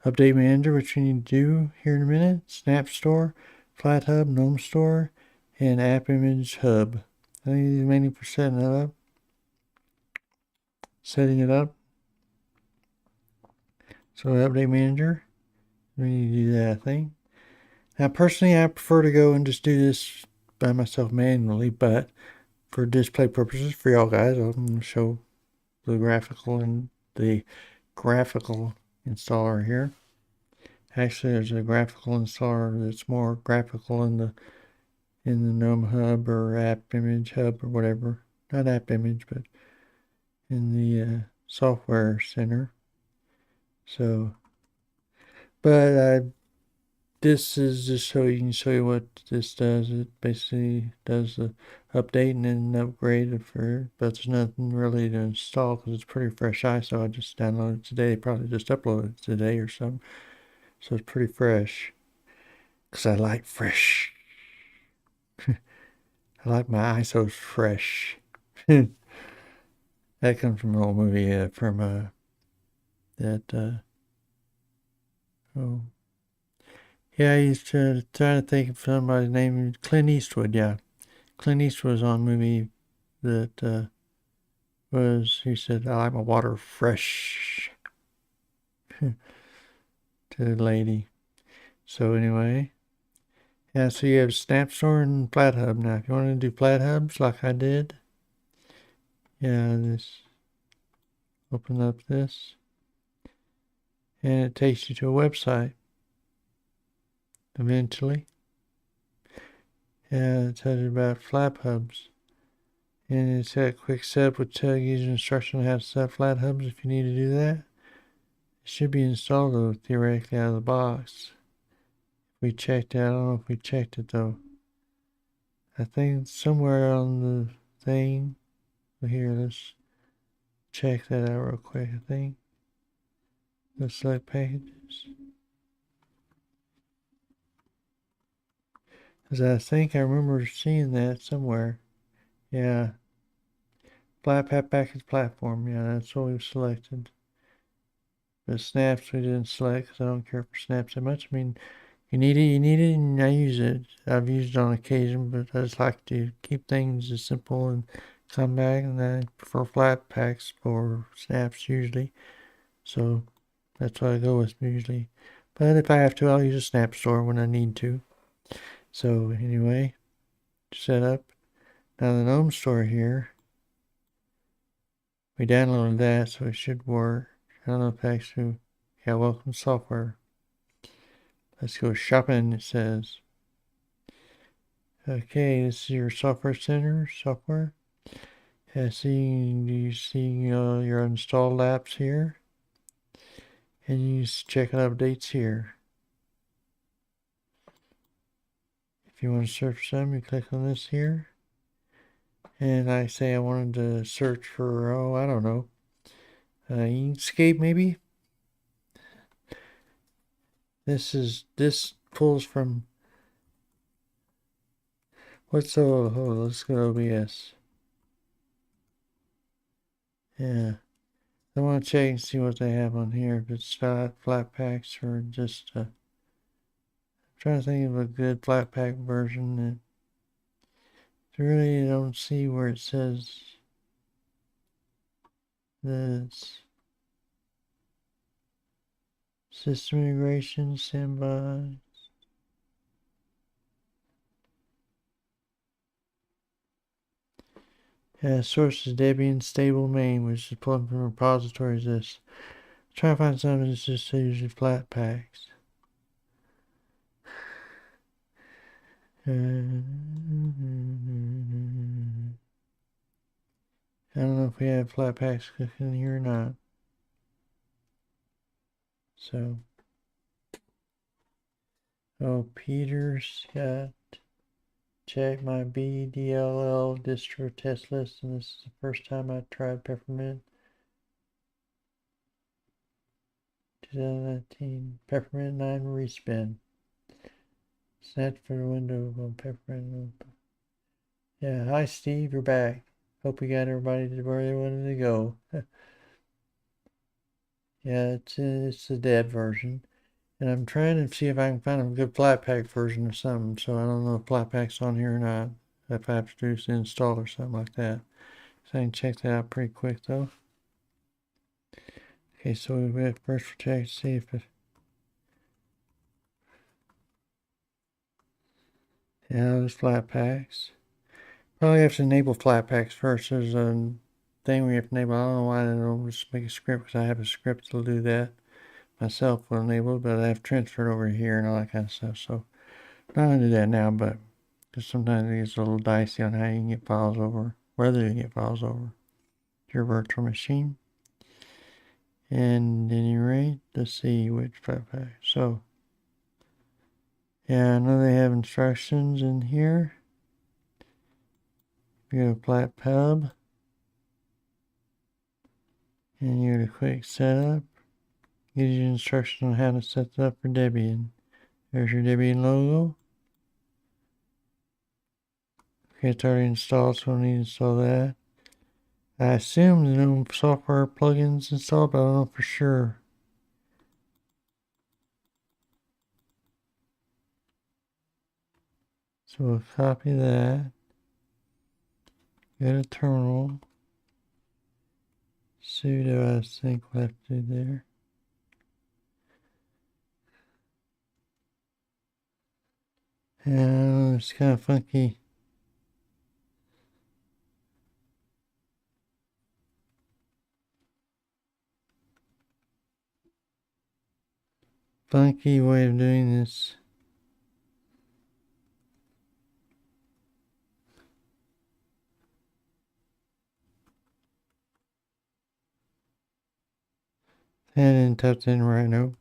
Update Manager, which you need to do here in a minute. Snap Store, Flat Hub, Gnome Store, and App Image Hub. I think these are mainly for setting it up. So Update Manager, we need to do that, I think. Now, personally, I prefer to go and just do this by myself manually, but for display purposes, for y'all guys, I'm going to show the graphical installer here. Actually, there's a graphical installer that's more graphical in the GNOME Hub or App Image Hub or whatever. Not App Image, but in the Software Center. So, but this is just so you can show you what this does. It basically does the update and then upgrade for it, but there's nothing really to install because it's pretty fresh ISO. I just downloaded it today. Probably just uploaded it today or something. So it's pretty fresh. Because I like fresh. I like my ISOs fresh. That comes from an old movie from that Oh. Yeah, I used to try to think of somebody's name. Clint Eastwood, yeah. Clint Eastwood was on a movie that he said, I like my water fresh to the lady. So anyway, yeah, so you have Snap Store and Flat Hub. Now, if you want to do Flat Hubs like I did, yeah, just open up this, and it takes you to a website eventually. Yeah, it tells you about Flat Hubs. And it's got a quick setup with tell you instruction on how to set up Flat Hubs if you need to do that. It should be installed though, theoretically out of the box. We checked it. I don't know if we checked it though. I think somewhere on the thing. Here, let's check that out real quick. I think. Let's select packages. Because I think I remember seeing that somewhere. Yeah. Flat package platform. Yeah, that's what we've selected. The snaps we didn't select because I don't care for snaps that much. I mean, you need it, and I use it. I've used it on occasion, but I just like to keep things as simple and compact, and I prefer flat packs or snaps usually. So that's what I go with usually. But if I have to, I'll use a snap store when I need to. So anyway, set up. Now the GNOME store here, we downloaded that, so it should work. I don't know if actually, yeah, welcome software. Let's go shopping, it says. Okay, this is your software center, software. Yeah, you see your installed apps here. And you check updates here. If you want to search some, you click on this here. And I say I wanted to search for, oh, I don't know, Inkscape maybe? This pulls from, let's go to OBS. Yeah. I want to check and see what they have on here. If it's flat packs or just, I'm trying to think of a good flat pack version. I really don't see where it says this. System integration, standby. Yeah, source is Debian stable main, which is pulling from repositories. This. Try to find something that's just usually flat packs. I don't know if we have flat packs cooking here or not. So, oh, Peter's got check my BDLL distro test list, and this is the first time I tried Peppermint. 2019 Peppermint 9 respin. Snatch for the window on Peppermint. Yeah, hi Steve, you're back. Hope you got everybody to where they wanted to go. Yeah, it's the dead version. And I'm trying to see if I can find a good flat pack version or something. So I don't know if flat pack's on here or not. If I have to do some install or something like that. So I can check that out pretty quick though. Okay, so we have first check to see if it. Yeah, there's flat packs. Probably have to enable flat packs first. There's a thing we have to enable. I don't know why I don't just make a script because I have a script to do that. Myself will enable, but I have transferred over here and all that kind of stuff. So I'm not going to do that now, but because sometimes it gets a little dicey on how you can get files over, whether you can get files over your virtual machine. And at any rate, let's see which flat pack. So, yeah, I know they have instructions in here. You go to flat pub, and you go to quick setup. Gives you instructions on how to set it up for Debian. There's your Debian logo. Okay, it's already installed, so I need to install that. I assume the new software plugins installed, but I don't know for sure. So we'll copy that. Go to terminal. Sudo, I think we'll have to do there. And it's kind of funky. Funky way of doing this. I didn't type that in right, nope.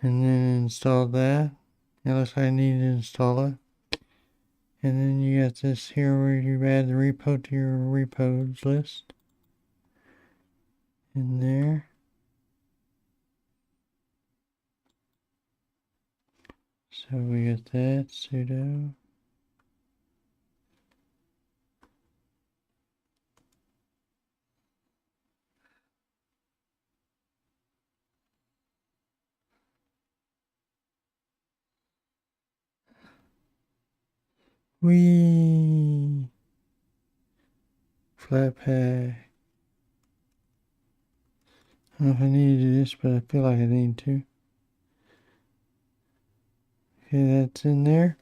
And then install that. It looks like I need to install it. And then you got this here where you add the repo to your repos list. In there. So we got that, sudo. Whee! Flatpak. I don't know if I need to do this, but I feel like I need to. Okay, that's in there.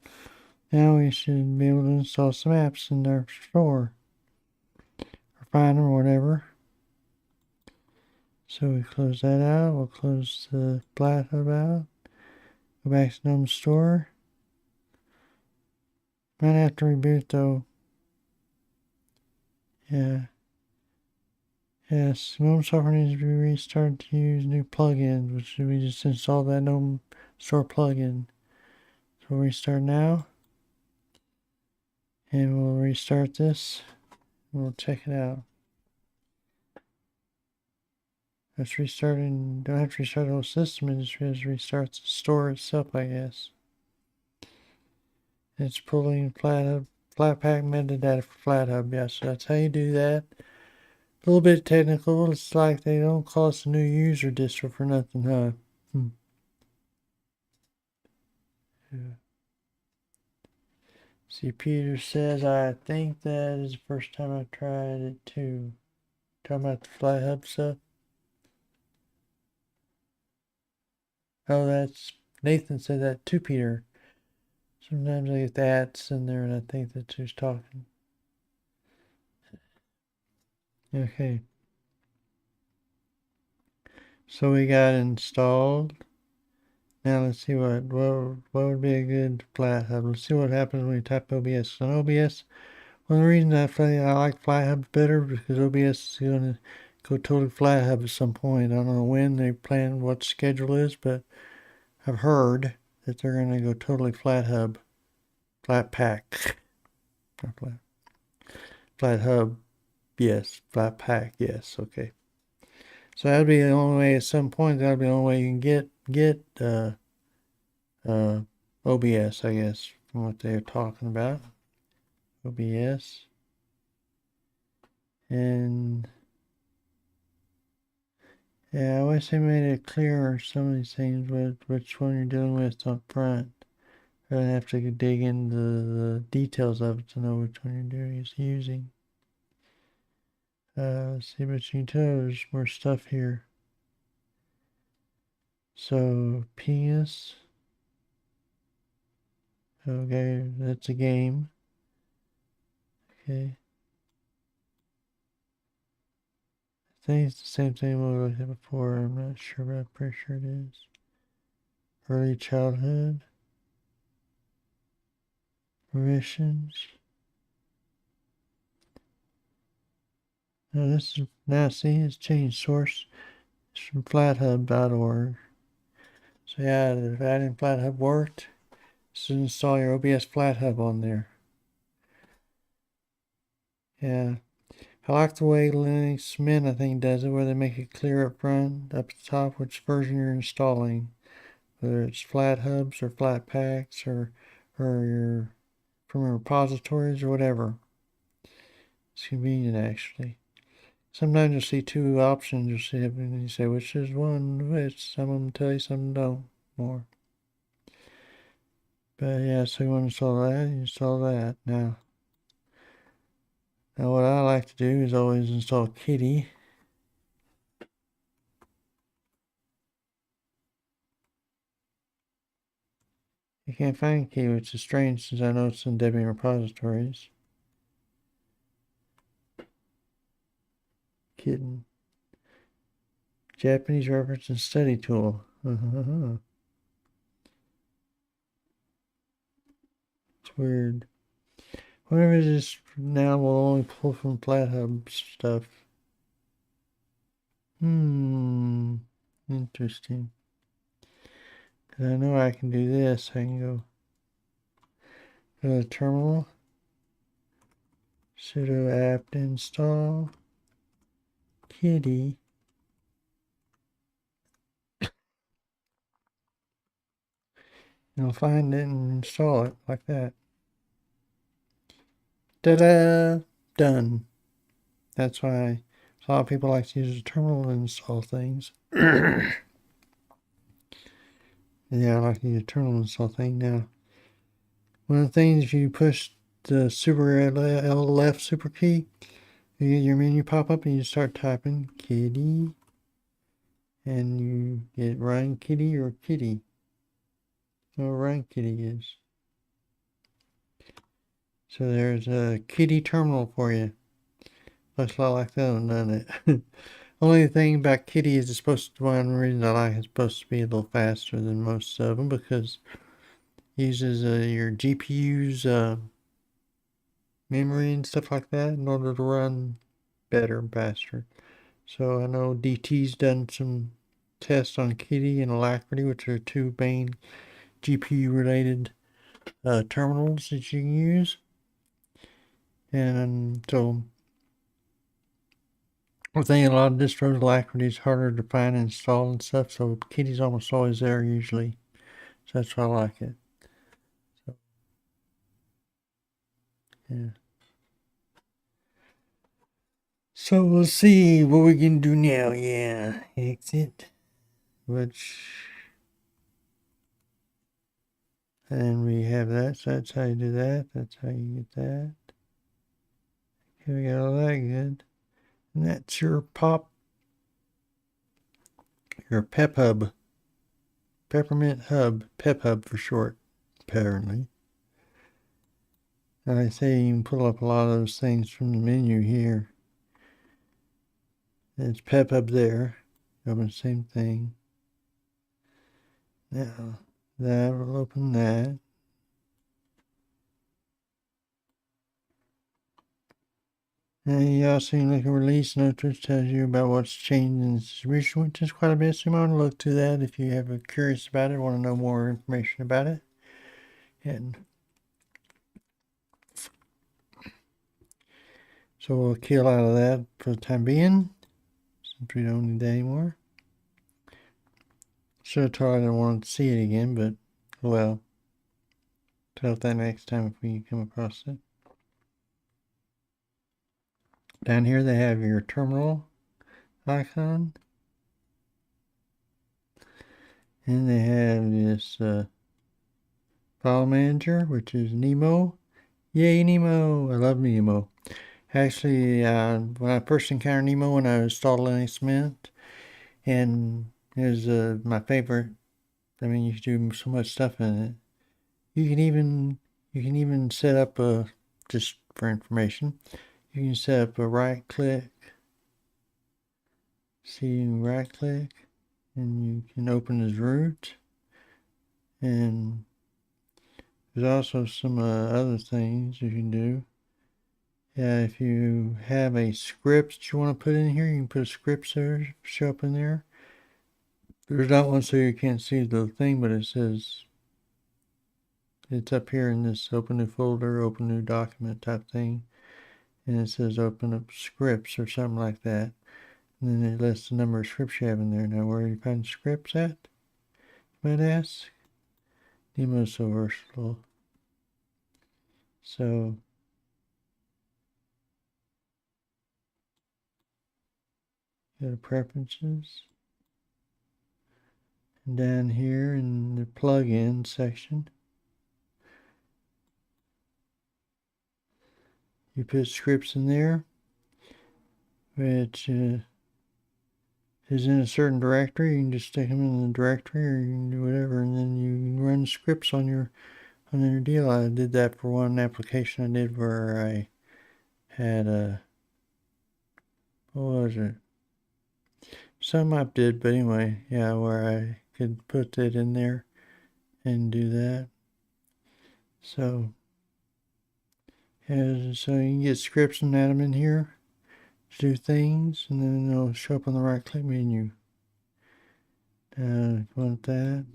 Now we should be able to install some apps in our store. Or find them or whatever. So we close that out. We'll close the Flat Hub out. Go back to GNOME Store. Might have to reboot though. Yeah. Yes, GNOME software needs to be restarted to use new plugins, which we just installed that GNOME Store plugin. So we'll restart now. And we'll restart this. We'll check it out. It's restarting, don't have to restart the whole system, it just restarts the store itself, I guess. It's pulling Flathub, Flatpak metadata for Flathub, yeah, so that's how you do that. A little bit technical, it's like they don't call us a new user distro for nothing, huh? Yeah. See, Peter says, I think that is the first time I tried it too. Talking about the Flathub stuff. Oh, that's, Nathan said that too, Peter. Sometimes I get the ats in there and I think that's who's talking. Okay. So we got installed. Now let's see what would be a good Flathub. Let's see what happens when we type OBS. On OBS, one of the reasons I like Flathub better because OBS is going to go totally Flathub at some point. I don't know when they plan what the schedule is, but I've heard that they're going to go totally Flathub. Flatpak. Not flat. Flathub. Yes. Flatpak. Yes. Okay. So that'd be the only way at some point. That'd be the only way you can get OBS, I guess, from what they're talking about. OBS. And yeah, I wish they made it clearer some of these things with which one you're dealing with up front. I don't have to dig into the details of it to know which one you're using. Let's see, but you can tell there's more stuff here. So, penis. Okay, that's a game. Okay. I think it's the same thing we looked at before. I'm not sure, but I'm pretty sure it is. Early childhood. Permissions. Now this is, now see, it's changed source. It's from flathub.org. So yeah, if adding Flathub worked, just install your OBS Flathub on there. Yeah. I like the way Linux Mint, I think, does it, where they make it clear up front, up at the top, which version you're installing. Whether it's Flathubs or Flatpaks or your from your repositories or whatever. It's convenient, actually. Sometimes you'll see two options. You'll see, and you say, which is one, which some of them tell you, some don't more. But yeah, so you want to install that, you install that. Now what I like to do is always install Kitty. You can't find Kitty, which is strange since I know it's in Debian repositories. Kitten. Japanese reference and study tool. It's weird. Whatever it is now will only pull from FlatHub stuff. Interesting. Because I know I can do this. I can go to the terminal. Sudo apt install Kitty. And I'll find it and install it like that. Ta-da! Done. That's why a lot of people like to use a terminal to install things. Yeah, I like to use a terminal to install things. Now, one of the things, if you push the left super key, you get your menu pop up and you start typing Kitty. And you get Run Kitty or Kitty. Oh, Run Kitty is. So there's a Kitty terminal for you. Looks a lot like that one, doesn't it? Only thing about Kitty is it's supposed to, one reason I like it's supposed to be a little faster than most of them because it uses your GPU's memory and stuff like that in order to run better and faster. So I know DT's done some tests on Kitty and Alacrity, which are two main GPU related terminals that you can use. And so I think a lot of distros, Alacrity is harder to find and install and stuff, so Kitty's almost always there usually. So that's why I like it. So, yeah. So we'll see what we can do now. Yeah, exit, and we have that. So that's how you do that. That's how you get that. Okay, we got all that good. And that's your Pep Hub. Peppermint Hub. Pep Hub for short, apparently. And I say you can pull up a lot of those things from the menu here. It's Pep Hub there. Open the same thing. Now, that will open that. And you also can look at release notes, which tells you about what's changed in the distribution, which is quite a bit. So you want to look through that if you have a curious about it, want to know more information about it. And so we'll kill out of that for the time being, since we don't need that anymore. Should have told I didn't want to see it again, but well, tell that next time if we come across it. Down here they have your terminal icon. And they have this file manager, which is Nemo. Yay, Nemo! I love Nemo. Actually, when I first encountered Nemo, when I installed Linux Mint, and it was my favorite. I mean, you can do so much stuff in it. You can even set up just for information. You can set up a right click. See, you can right click, and you can open as root. And there's also some other things you can do. Yeah, if you have a script that you want to put in here, you can put a script there, show up in there. There's not one so you can't see the thing, but it says it's up here in this open new folder, open new document type thing. And it says open up scripts or something like that. And then it lists the number of scripts you have in there. Now, where do you find scripts at? You might ask. Nemo's so versatile. So Go to preferences. And down here in the plugin section, you put scripts in there, which is in a certain directory. You can just stick them in the directory, or you can do whatever, and then you can run scripts on your deal. I did that for one application I did where I had a, what was it? Some app did, but anyway, yeah, where I could put that in there and do that. So, yeah, so you can get scripts and add them in here to do things, and then it'll show up on the right click menu. If you want that.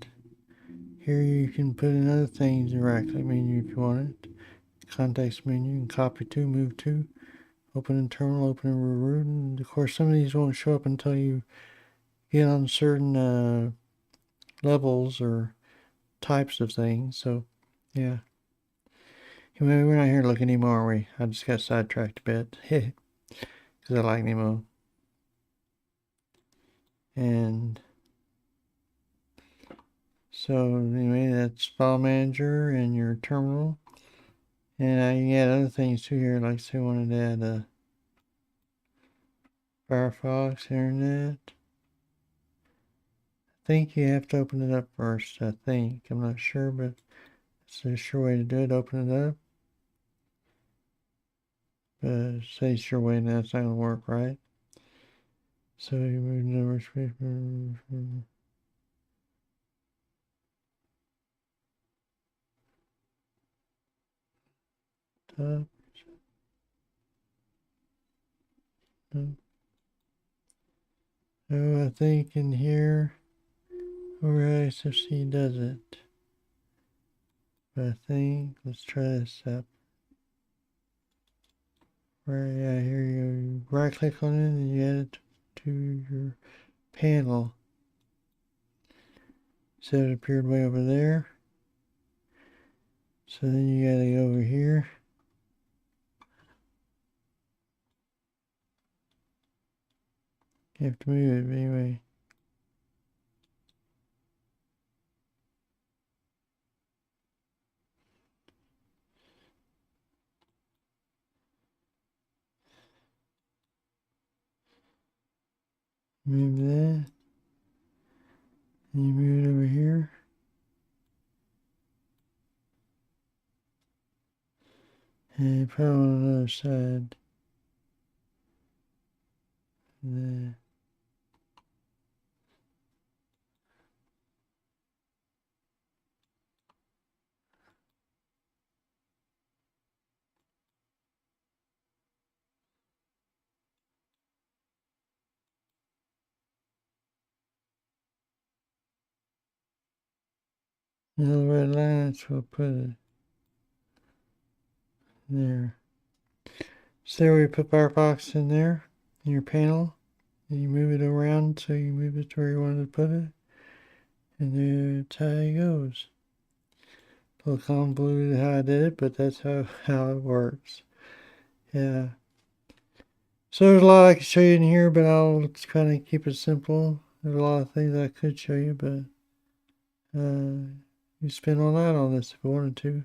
Here you can put in other things in the right click menu if you want it. Context menu, and copy to, move to, open in terminal, open in root. And of course, some of these won't show up until you get on certain levels or types of things. So, yeah. Anyway, we're not here to look anymore, are we? I just got sidetracked a bit. Because I like Nemo. And so, anyway, that's File Manager and your terminal. And I can add other things too here, like say I wanted to add a Firefox, Internet. I think you have to open it up first, I think. I'm not sure, but it's a sure way to do it. Open it up. But say sure way, now it's not going to work, right? So you move numbers. Top. No. Oh, I think in here, override SFC does it. But I think, let's try this up. Right, yeah, here you right click on it and you add it to your panel. So it appeared way over there. So then you gotta go over here. You have to move it anyway. Move that. And you move it over here. And put it on the other side. There. The little red lines, we'll put it there. So there we put Firefox in there, in your panel. And you move it around so you move it to where you wanted to put it. And that's how it goes. A little convoluted how I did it, but that's how it works. Yeah. So there's a lot I could show you in here, but I'll kind of keep it simple. There's a lot of things I could show you, but you spend all night on this if you wanted to.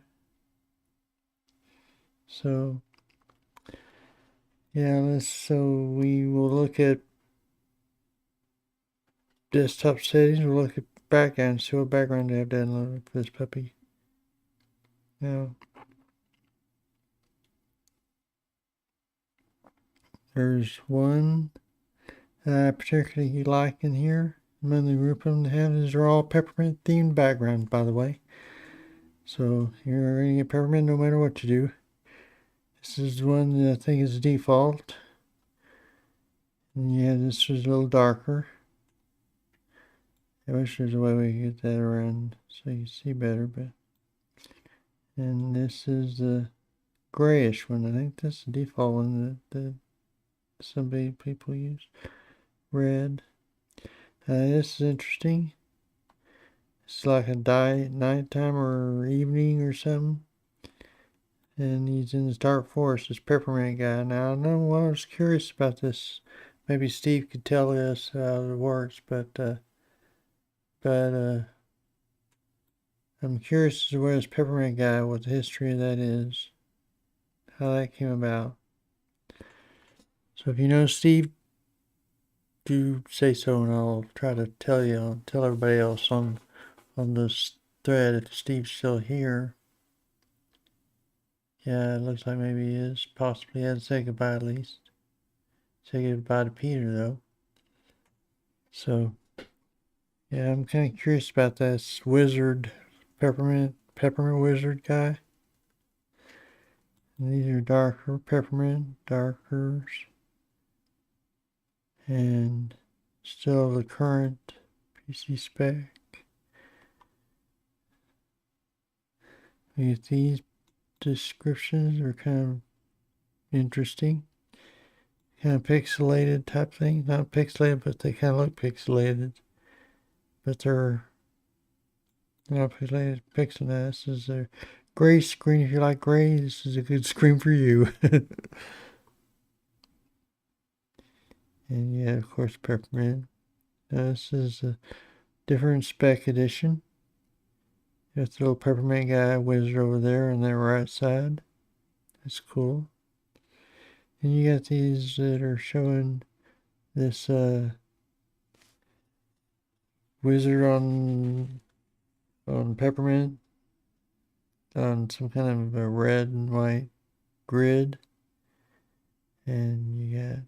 So yeah, so we will look at desktop settings. We'll look at background, see what background I have downloaded for this puppy. Now, there's one that I particularly like in here. Among the group of them to have, these are all Peppermint themed backgrounds, by the way. So you're going to get Peppermint no matter what you do. This is one that I think is default. And yeah, this is a little darker. I wish there's a way we could get that around so you see better, but. And this is the grayish one. I think that's the default one that some people use. Red. This is interesting. It's like a nighttime or evening or something. And he's in this dark forest, this Peppermint guy. Now, I know I was curious about this maybe Steve could tell us how it works, but I'm curious as to where this peppermint guy, what the history of that is, how that came about. So if you know Steve, do say so, and I'll try to tell you. I'll tell everybody else on this thread if Steve's still here. Yeah, it looks like maybe he is. Possibly had to say goodbye at least. Say goodbye to Peter though. So yeah, I'm kind of curious about this wizard peppermint wizard guy. And these are darker peppermint, darkers, and still the current PC spec. These descriptions are kind of interesting. Kind of pixelated type thing. Not pixelated, but they kind of look pixelated. But they're not pixelated. Pixelated. This is a gray screen. If you like gray, this is a good screen for you. And yeah, of course, peppermint. This is a different spec edition. Got the little peppermint guy wizard over there on the right side. That's cool. And you got these that are showing this wizard on peppermint on some kind of a red and white grid. And you got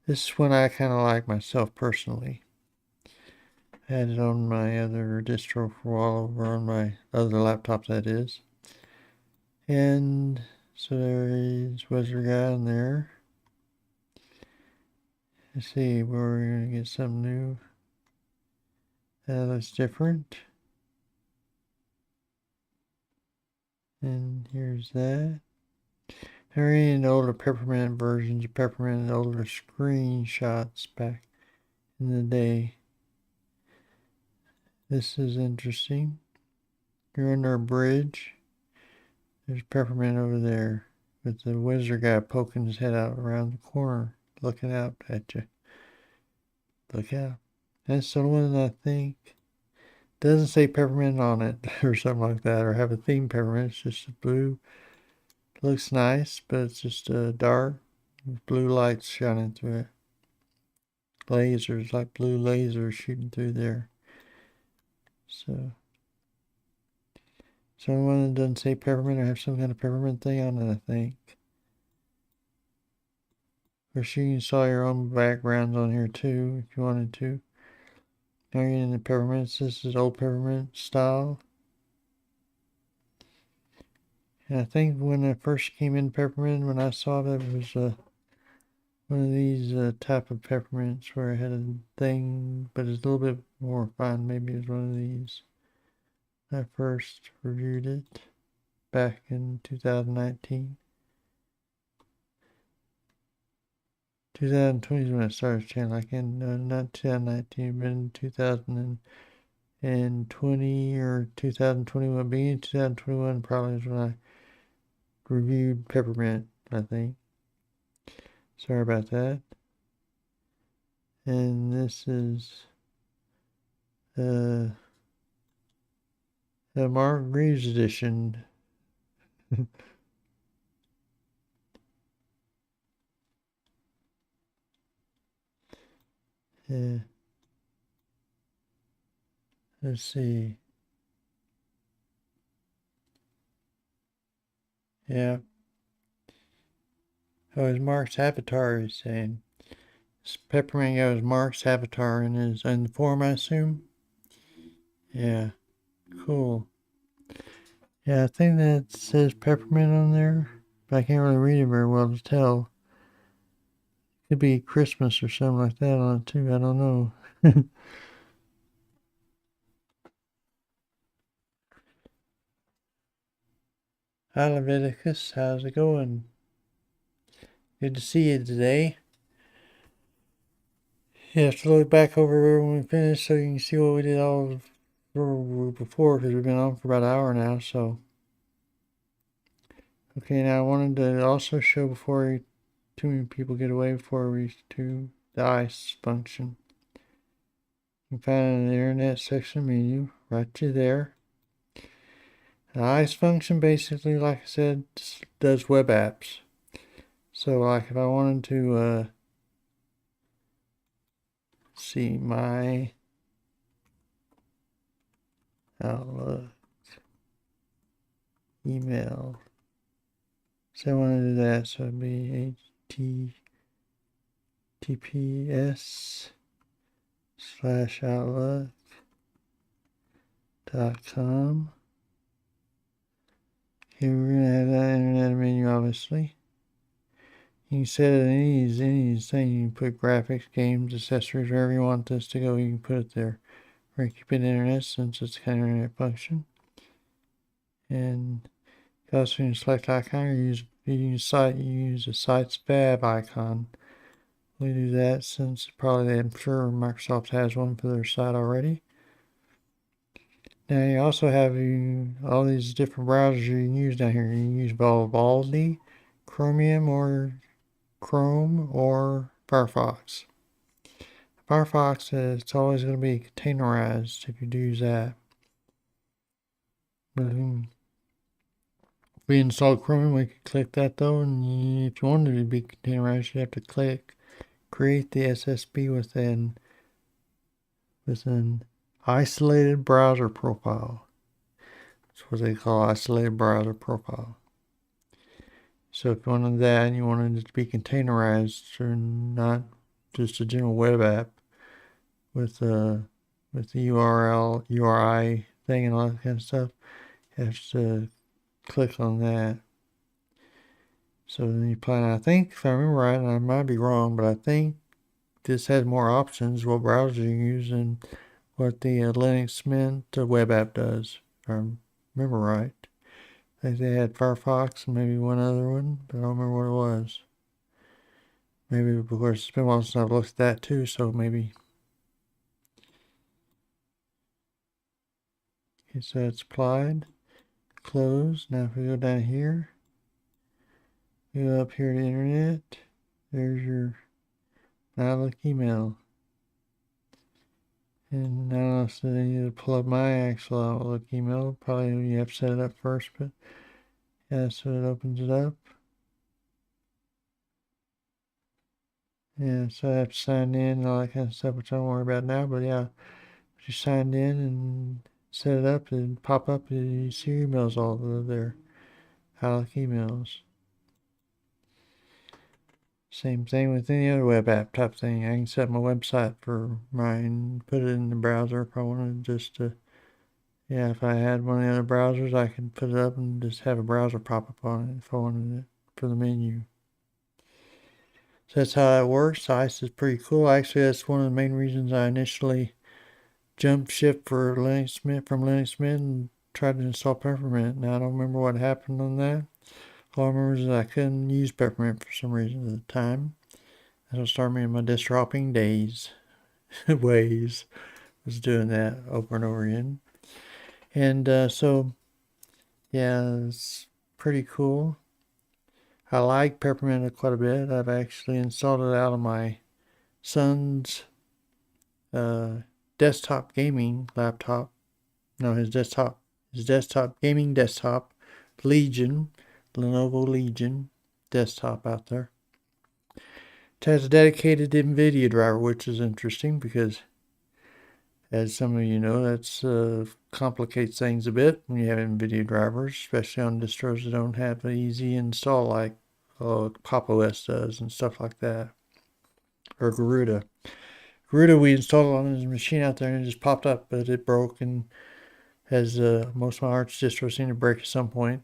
this one I kind of like myself personally. I had it on my other distro for a while over on my other laptop, that is. And so there is wizard guy in there. Let's see, we're going to get something new. That looks different. And here's that. There are any older peppermint versions of peppermint, older screenshots back in the day. This is interesting. You're under a bridge. There's peppermint over there with the wizard guy poking his head out around the corner, looking out at you. Look out. That's the one I think doesn't say peppermint on it or something like that, or have a theme peppermint. It's just a blue. It looks nice, but it's just dark with blue lights shining through it. Lasers, like blue lasers shooting through there. So one that doesn't say peppermint or have some kind of peppermint thing on it, I think. Of course, you can saw your own backgrounds on here too, if you wanted to. Now you're in the peppermints. This is old peppermint style. And I think when I first came in peppermint, when I saw that, it was one of these type of peppermints where it had a thing, but it's a little bit more refined. Maybe it's one of these. I first reviewed it back in 2019. 2020 is when I started channel. Like in not 2019, but in 2020 or 2021, beginning 2021 probably is when I reviewed peppermint, I think. Sorry about that. And this is the Mark Brews edition. Yeah. Let's see. Yeah. Oh, it's Mark's avatar, he's saying. This peppermint guy was Mark's avatar in the form, I assume. Yeah. Cool. Yeah, I think that says peppermint on there, but I can't really read it very well to tell. Could be Christmas or something like that on it too. I don't know. Hi Leviticus, how's it going? Good to see you today. You have to look back over when we finish so you can see what we did all before, because we've been on for about an hour now. So okay, now I wanted to also show before too many people get away before we reach to the ice function. You can find it in the internet section menu, right to there. The ice function basically, like I said, does web apps. So like if I wanted to see my Outlook email. So I want to do that, so it'd be https://outlook.com. Here we're going to have that internet menu, obviously. You can set it any of these things. You can put graphics, games, accessories, wherever you want this to go, you can put it there. We're going to keep it internet since it's kind of internet function. And you also can select icon or use a site's Fab icon. We do that since probably I'm sure Microsoft has one for their site already. Now you also have all these different browsers you can use down here. You can use Vivaldi, Chromium, or Chrome, or Firefox. Firefox, it's always going to be containerized if you do use that. If we install Chromium, we could click that though, and if you wanted it to be containerized, you have to click create the SSB with an isolated browser profile. That's what they call isolated browser profile. So if you wanted that and you wanted it to be containerized or not just a general web app with the URL, URI thing and all that kind of stuff, you have to click on that. So then you plan, I think, if I remember right, and I might be wrong, but I think this has more options, what browser you use, than what the Linux Mint web app does, if I remember right. I think they had Firefox and maybe one other one, but I don't remember what it was. Maybe, of course, it's been a while since I've looked at that too, so maybe. Okay, so it's applied, close. Now if we go down here, go up here to internet, there's your Outlook email. And now so I need to pull up my actual Outlook email. Probably you have to set it up first, but yeah, so it opens it up. Yeah, so I have to sign in and all that kind of stuff, which I don't worry about now, but yeah, if you signed in and set it up and pop up, and you see your emails all over there. Outlook emails. Same thing with any other web app type thing. I can set my website for mine, put it in the browser if I wanted just to. Yeah, if I had one of the other browsers, I could put it up and just have a browser pop up on it if I wanted it for the menu. So that's how that works. ICE is pretty cool. Actually, that's one of the main reasons I initially jumped ship for Linux Mint from Linux Mint and tried to install Peppermint. Now I don't remember what happened on that. All I remember is that I couldn't use Peppermint for some reason at the time. That'll start me in my distro hopping days. Ways. Was doing that over and over again. And so, yeah, it's pretty cool. I like Peppermint quite a bit. I've actually installed it out on my son's desktop gaming laptop. No, his desktop gaming desktop, Legion, Lenovo Legion desktop out there. It has a dedicated NVIDIA driver, which is interesting because, as some of you know, that complicates things a bit when you have NVIDIA drivers, especially on distros that don't have an easy install like Copple does and stuff like that. Or Garuda. Garuda we installed on his machine out there and it just popped up, but it broke, and as most of my Arch distros seem to break at some point.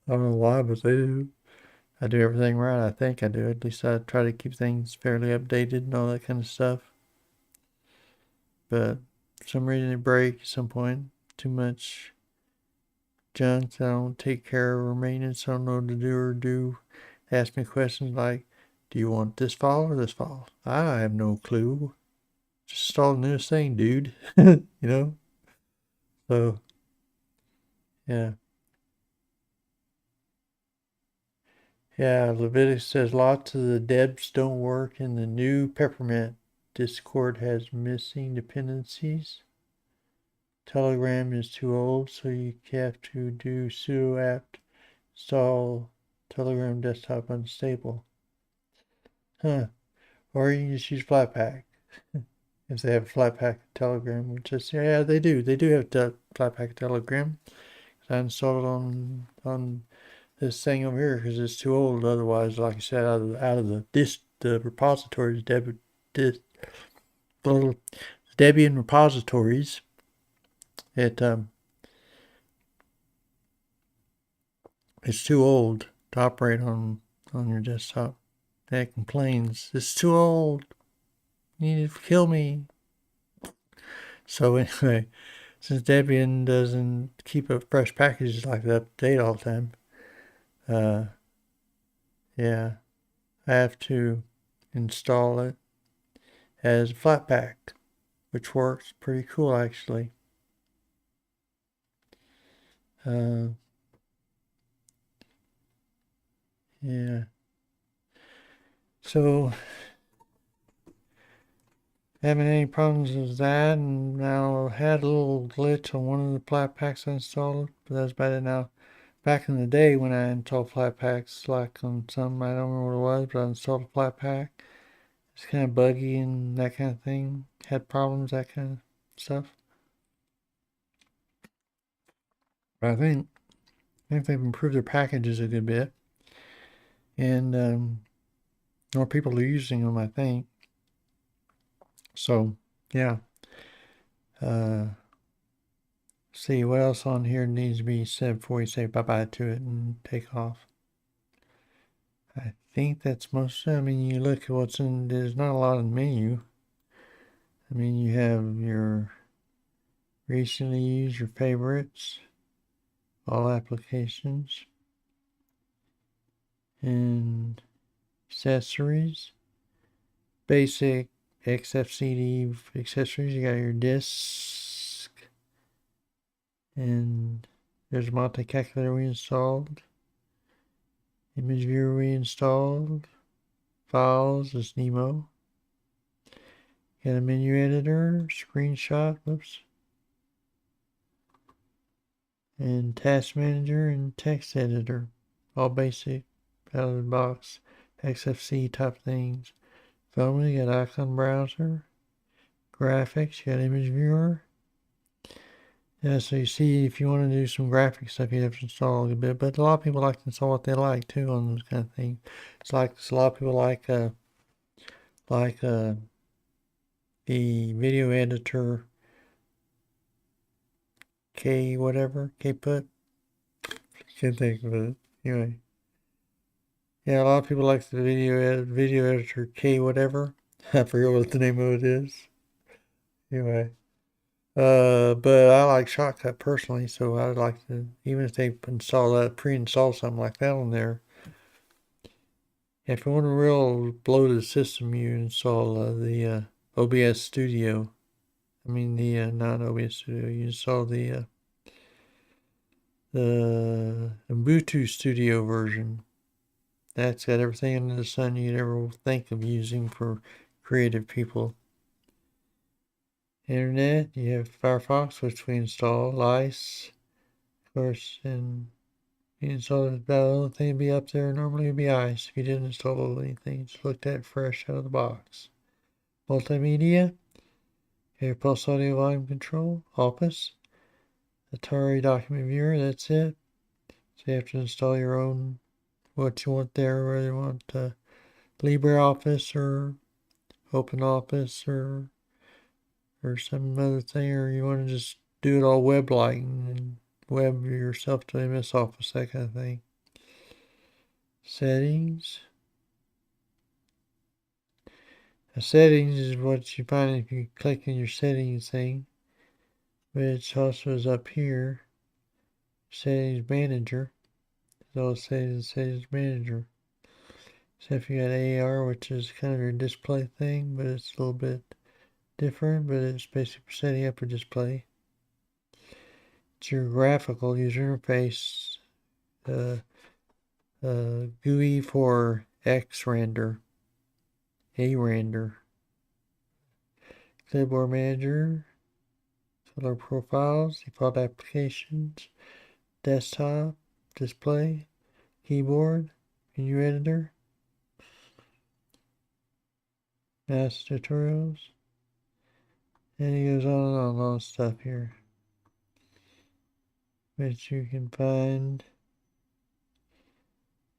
I don't know why, but they do. I do everything right. I think I do. At least I try to keep things fairly updated and all that kind of stuff. But for some reason it breaks at some point. Too much junk that I don't take care of or maintenance. I don't know what to do or do. They ask me questions like, do you want this file or this file? I have no clue. Just install the newest thing, dude. You know? So, yeah. Yeah, Leviticus says lots of the debs don't work in the new Peppermint. Discord has missing dependencies. Telegram is too old, so you have to do sudo apt install Telegram desktop unstable. Huh. Or you can just use Flatpak. If they have Flatpak Telegram, which is, yeah, they do. They do have Flatpak Telegram. I installed it on this thing over here because it's too old. Otherwise, like I said, out of the repositories, little Debian repositories, it's too old to operate on your desktop. It complains, it's too old. You need to kill me. So anyway, since Debian doesn't keep up fresh packages like that update all the time, yeah, I have to install it as a Flatpak, which works pretty cool actually. Yeah. So having any problems with that, and now I had a little glitch on one of the Flatpaks I installed, but that's about it now. Back in the day when I installed Flatpaks, like on some, I don't remember what it was, but I installed a Flatpak. It's kind of buggy and that kind of thing. Had problems, that kind of stuff. But I think they've improved their packages a good bit, and more people are using them, I think. So yeah. See what else on here needs to be said before we say bye-bye to it and take off. I think that's most. I mean, you look at what's in. There's not a lot in the menu. I mean, you have your recently used, your favorites, all applications, and accessories, basic XFCD accessories. You got your disc, and there's a multi-calculator we installed. Image viewer we installed. Files is Nemo. Got a menu editor, screenshot, whoops. And task manager and text editor. All basic, out of the box, XFC type things. Phone, you got icon browser. Graphics, you got image viewer. Yeah, so you see, if you want to do some graphic stuff, you have to install a bit. But a lot of people like to install what they like too on those kind of things. It's like a lot of people like the video editor K whatever K put. Can't think of it. Anyway, yeah, a lot of people like the video editor K whatever. I forget what the name of it is. Anyway, but I like Shotcut personally, so I'd like to, even if they pre-install something like that on there. If you want a real bloated system, you install the OBS Studio. I mean the not OBS Studio. You install the Ubuntu Studio version. That's got everything under the sun you'd ever think of using for creative people. Internet, you have Firefox, which we install, Lice, of course, and you install it. The only thing to be up there normally would be Ice. If you didn't install anything, just looked at it fresh out of the box. Multimedia, you have Pulse Audio Volume Control, Office, Atari Document Viewer, that's it. So you have to install your own, what you want there, whether you want LibreOffice or OpenOffice or some other thing, or you want to just do it all web-like and web yourself to MS Office, that kind of thing. Settings. Settings is what you find if you click on your settings thing, which also is up here. Settings Manager. So it says Settings Manager. So if you got AR, which is kind of your display thing, but it's a little bit different, but it's basically setting up your display. It's your graphical user interface GUI for X render, A render. Clipboard manager, color profiles, default applications, desktop, display, keyboard, menu editor, mass tutorials, and it goes on and on, all stuff here, which you can find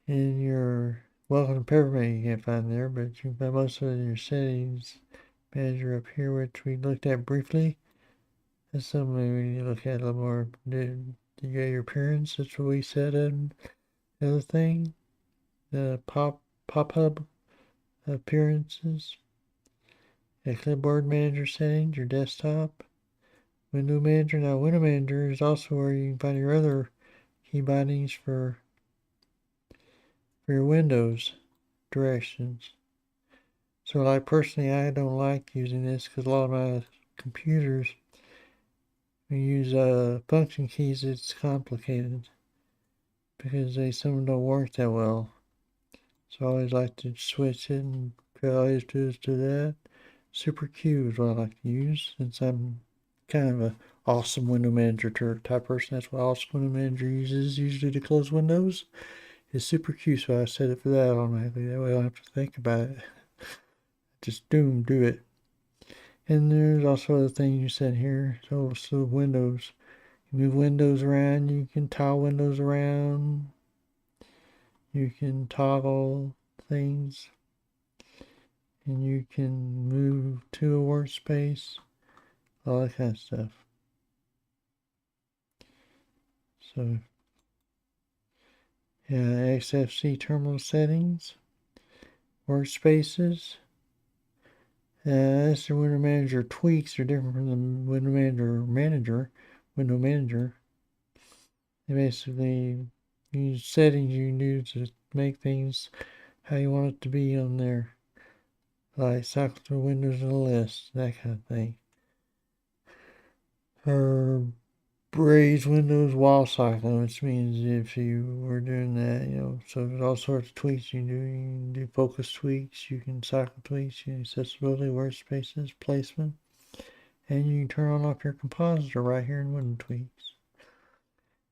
in your welcome to Peppermint. You can't find there, but you can find most of it in your settings manager up here, which we looked at briefly. That's something we need to look at a little more. You got your appearance, that's what we said, and the other thing, the pop-up appearances, a clipboard manager settings, your desktop, window manager. Now, window manager is also where you can find your other key bindings for your windows directions. So, like personally, I don't like using this because a lot of my computers, when you use function keys, it's complicated because some of them don't work that well. So I always like to switch it, and all I always do is do that. Super Q is what I like to use since I'm kind of an awesome window manager type person. That's what awesome window manager uses usually to close windows. Is Super Q, so I set it for that automatically. That way I don't have to think about it. Just do it. And there's also other things you set here. So windows. You move windows around. You can tile windows around. You can toggle things. And you can move to a workspace. All that kind of stuff. So, yeah, XFC terminal settings. Workspaces. That's the window manager tweaks are different from the window manager. They basically use settings you can do to make things how you want it to be on there. Like cycle through windows in a list, that kind of thing. Or raise windows while cycling, which means if you were doing that, so there's all sorts of tweaks you can do. You can do focus tweaks, you can cycle tweaks, you can accessibility, workspaces, placement, and you can turn on off your compositor right here in window tweaks.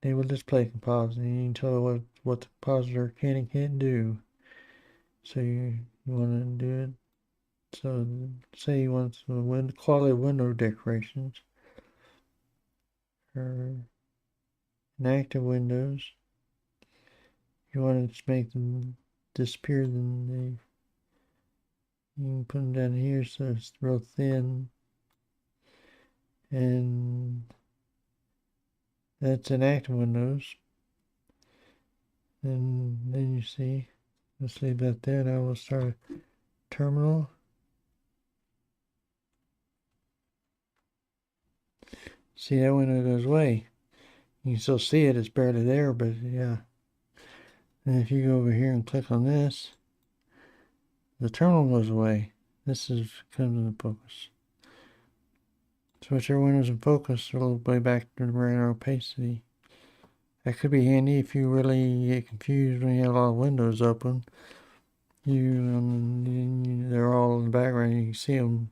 Enable display compositor, and you can tell it what the compositor can and can't do. So you want to do it. So say you want some quality window decorations or inactive windows. You want to make them disappear, then you can put them down here so it's real thin, and that's inactive windows. And then you see, let's leave that there. Now we'll start a terminal. See, that window goes away. You can still see it, it's barely there, but yeah. And if you go over here and click on this, the terminal goes away. This comes into focus. So whichever window's in focus, it'll way back to the regular opacity. That could be handy if you really get confused when you have a lot of windows open. They're all in the background. You can see them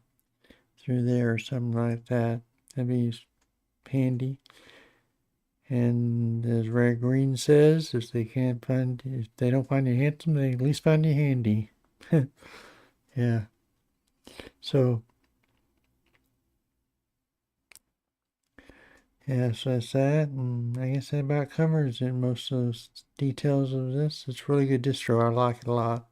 through there or something like that. That'd be handy. And as Red Green says, if they don't find you handsome, they at least find you handy. Yeah. So yeah, so that's that, and I guess that about covers it. Most of those details of this. It's a really good distro. I like it a lot.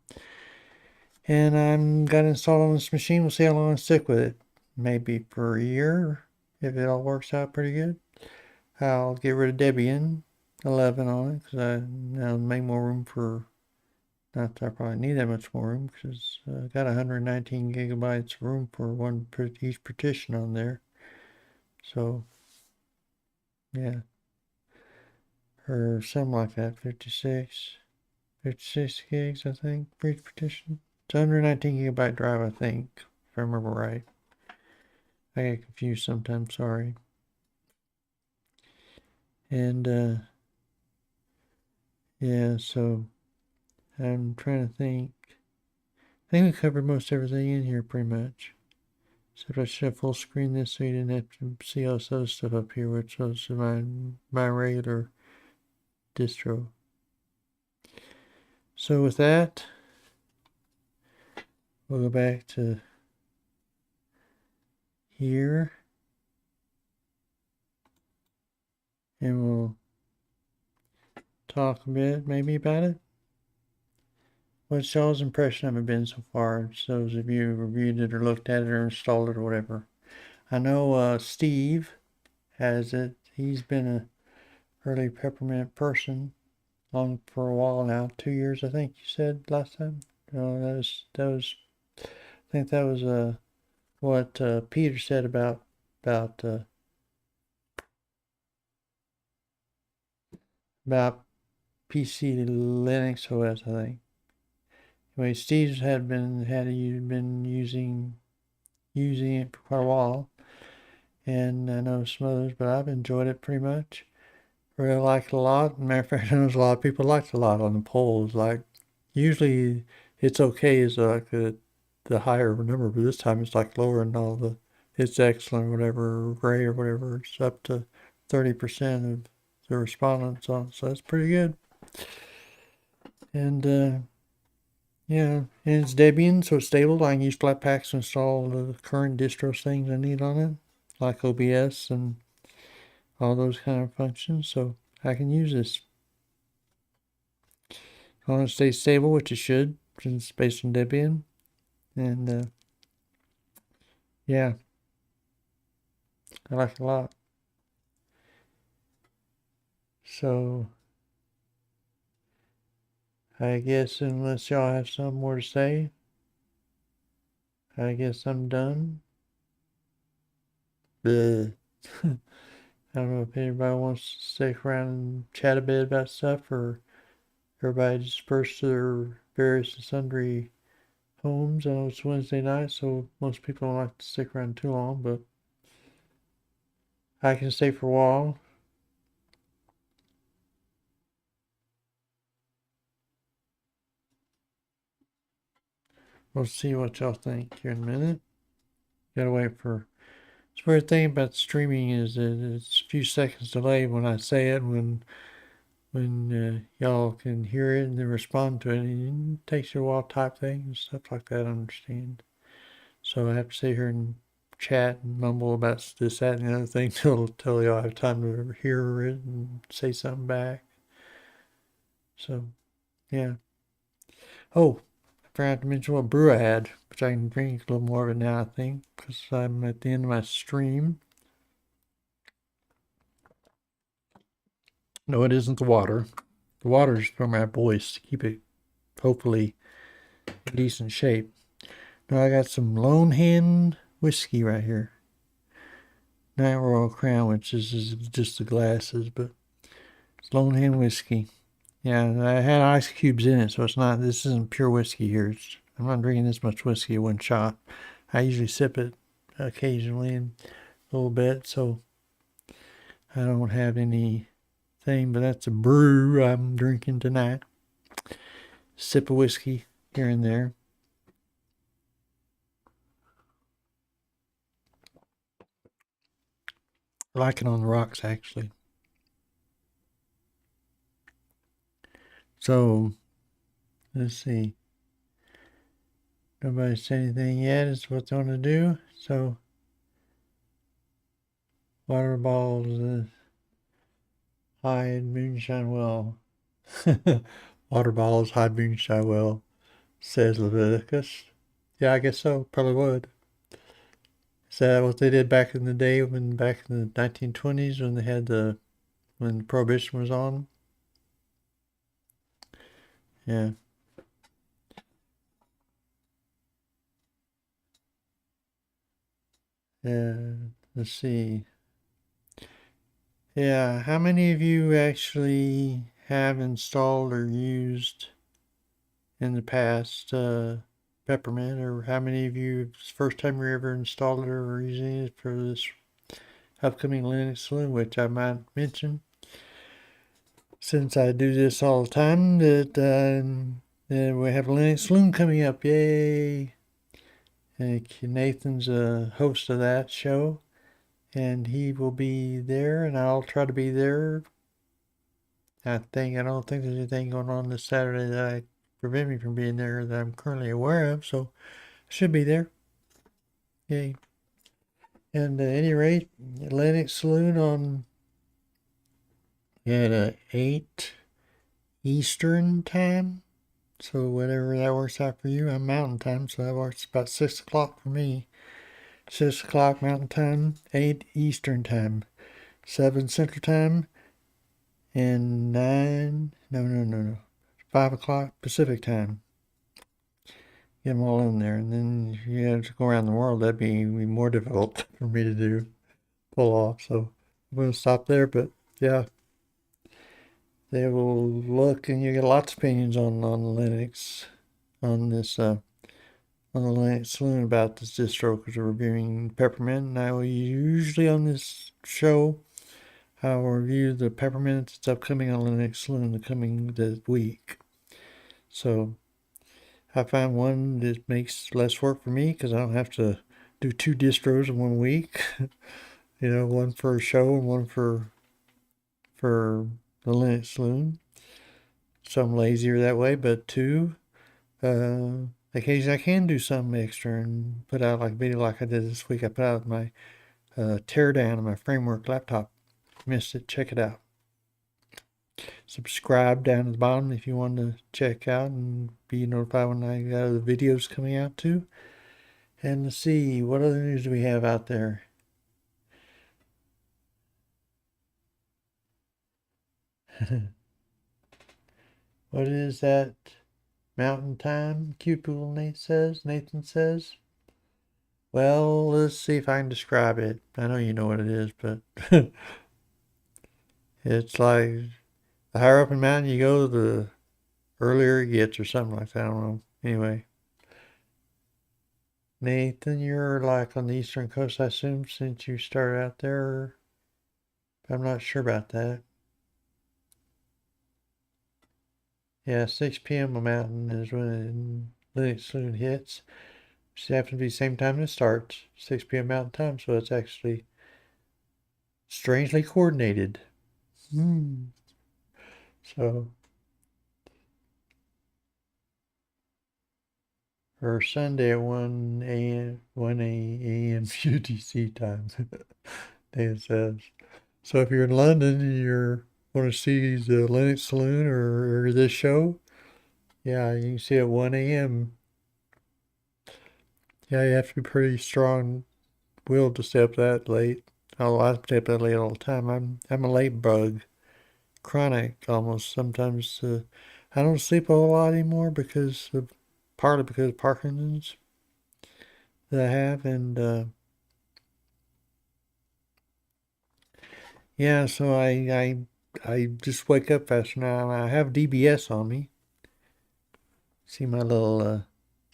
And I'm gonna install on this machine. We'll see how long I stick with it. Maybe for a year, if it all works out pretty good. I'll get rid of Debian 11 on it because I now make more room for. Not that I probably need that much more room because I got 119 gigabytes of room for each partition on there. So yeah, or something like that. 56 gigs, I think, for each partition. It's 119 gigabyte drive, I think, if I remember right. I get confused sometimes, sorry. And yeah, so I'm trying to think. I think we covered most everything in here pretty much. Except I should have full screen this so you didn't have to see all this other stuff up here, which was my regular distro. So with that, we'll go back to here. And we'll talk a bit maybe about it. What's y'all's impression of it been so far? Those of you who reviewed it or looked at it or installed it or whatever. I know Steve has it. He's been a early Peppermint person on for a while now. 2 years, I think you said last time. No, that was. I think that was what Peter said about about PC Linux OS. I think. Anyway, Steve's had been using it for quite a while, and I know some others, but I've enjoyed it pretty much. Really like it a lot. Matter of fact, I know a lot of people liked it a lot on the polls. Like, usually it's okay is like the higher number, but this time it's like lower and all the it's excellent or whatever, or great or whatever. It's up to 30% of the respondents on, so that's pretty good. And yeah, and it's Debian, so it's stable. I can use Flatpaks to install the current distros things I need on it, like OBS and all those kind of functions. So I can use this. I want to stay stable, which it should, since it's based on Debian. And yeah, I like it a lot. So I guess unless y'all have something more to say, I guess I'm done. Bleh. I don't know if anybody wants to stick around and chat a bit about stuff, or everybody dispersed to their various and sundry homes. I know it's Wednesday night, so most people don't like to stick around too long, but I can stay for a while. We'll see what y'all think here in a minute. Gotta wait for. It's weird thing about streaming is that it's a few seconds delayed when I say it, when y'all can hear it and then respond to it, and it takes you a while to type things and stuff like that. I understand. So I have to sit here and chat and mumble about this, that, and the other thing till y'all have time to hear it and say something back. So, yeah. Oh, I forgot to mention what brew I had, which I can drink a little more of it now, I think, because I'm at the end of my stream. No, it isn't the water. The water is for my voice to keep it, hopefully, in decent shape. Now I got some Lone Hen whiskey right here. Night Royal Crown, which is just the glasses, but it's Lone Hen whiskey. Yeah, I had ice cubes in it, so it's not. This isn't pure whiskey here. I'm not drinking this much whiskey in one shot. I usually sip it occasionally and a little bit, so I don't have anything. But that's a brew I'm drinking tonight. Sip of whiskey here and there. I like it on the rocks, actually. So, let's see. Nobody said anything yet. It's what they want to do. So, water balls, hide moonshine well. Water balls hide moonshine well, says Leviticus. Yeah, I guess so. Probably would. Is that what they did back in the day, back in the 1920s when they had when Prohibition was on? Yeah. Let's see. Yeah, how many of you actually have installed or used in the past Peppermint, or how many of you, it's the first time you ever installed it or using it for this upcoming Linux Saloon, which I might mention, since I do this all the time, that Then we have Linux Saloon coming up. Yay! And Nathan's a host of that show, and he will be there, and I'll try to be there. I don't think there's anything going on this Saturday that I prevent me from being there that I'm currently aware of, so I should be there. Yay! And at any rate, Linux Saloon on at 8 Eastern time. So whatever that works out for you, I'm Mountain Time, so that works about 6 o'clock for me. 6 o'clock Mountain Time, 8 Eastern Time, 7 Central Time, and 5 o'clock Pacific Time. Get them all in there, and then if you had to go around the world, that'd be more difficult for me to pull off. So I'm going to stop there, but yeah, they will look, and you get lots of opinions on Linux, on this on the Linux Saloon about this distro, because we're reviewing Peppermint, and I will usually on this show I'll review the Peppermint that's upcoming on Linux Saloon this week. So I find one that makes less work for me because I don't have to do 2 distros in 1 week. One for a show and one for the Linux Saloon. So I'm lazier that way, but 2, occasionally I can do something extra and put out like a video like I did this week. I put out my teardown of my Framework laptop. Missed it, check it out. Subscribe down at the bottom if you want to check out and be notified when I got the videos coming out too. And let's see, what other news do we have out there? What is that? Mountain Time? Cute little Nathan says. Well, let's see if I can describe it. I know you know what it is, but it's like the higher up in the mountain you go, the earlier it gets or something like that. I don't know. Anyway. Nathan, you're like on the eastern coast, I assume, since you started out there. I'm not sure about that. Yeah, 6 p.m. on Mountain is when Linux Saloon hits. It happens to be the same time it starts, 6 p.m. Mountain Time, so it's actually strangely coordinated. So, or Sunday at 1 a.m. UTC time, Dan says. So if you're in London and you're want to see the Linux Saloon or this show, yeah, you can see at 1 a.m. Yeah, you have to be pretty strong-willed to stay up that late. Although I stay up that late all the time. I'm a late bug, chronic almost. Sometimes I don't sleep a whole lot anymore partly because of Parkinson's that I have, and yeah, so I just wake up faster now. I have DBS on me. See my little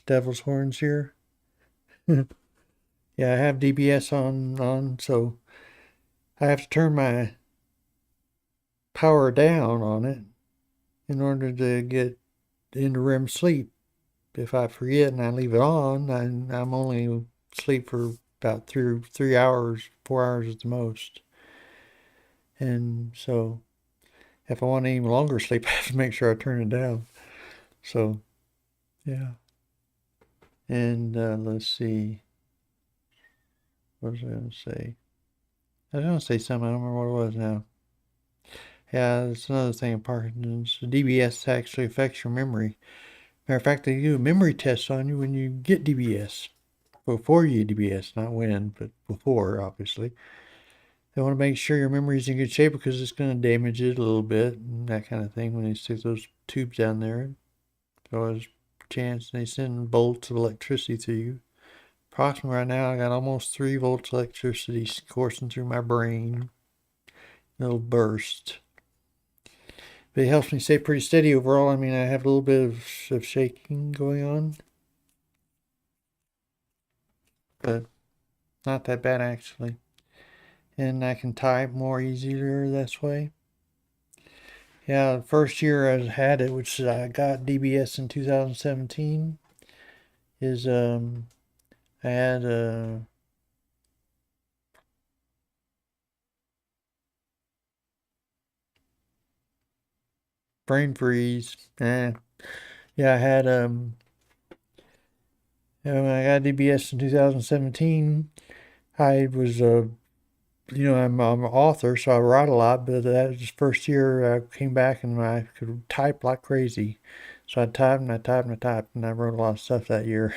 devil's horns here? Yeah, I have DBS on, so I have to turn my power down on it in order to get into REM sleep. If I forget and I leave it on, I'm only asleep for about 3 hours, 4 hours at the most. And so if I want any longer sleep, I have to make sure I turn it down. So, yeah. And let's see. What was I going to say? I was going to say something. I don't remember what it was now. Yeah, that's another thing in Parkinson's. DBS actually affects your memory. Matter of fact, they do a memory test on you when you get DBS. Before you get DBS, not when, but before, obviously. They want to make sure your memory's in good shape because it's going to damage it a little bit and that kind of thing when they stick those tubes down there. So there's a chance they send bolts of electricity to you. Approximately right now, I got almost 3 volts electricity coursing through my brain. Little burst. But it helps me stay pretty steady overall. I mean, I have a little bit of shaking going on. But not that bad, actually. And I can type more easier this way. Yeah, the first year I had it, which I got DBS in 2017, is I had brain freeze. Yeah, I had when I got DBS in 2017. I was I'm an author, so I write a lot, but that was the first year I came back and I could type like crazy. So I typed and I typed and I typed and I wrote a lot of stuff that year.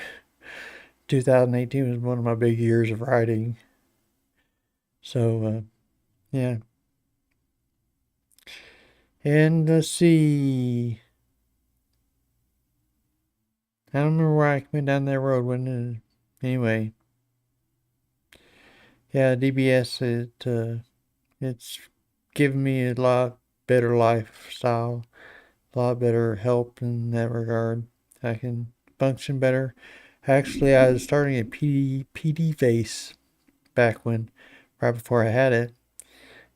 2018 was one of my big years of writing. So, yeah. And let's see. I don't remember why I went down that road when, anyway. Yeah, DBS, it's given me a lot better lifestyle, a lot better help in that regard. I can function better. Actually, I was starting a PD face back when, right before I had it.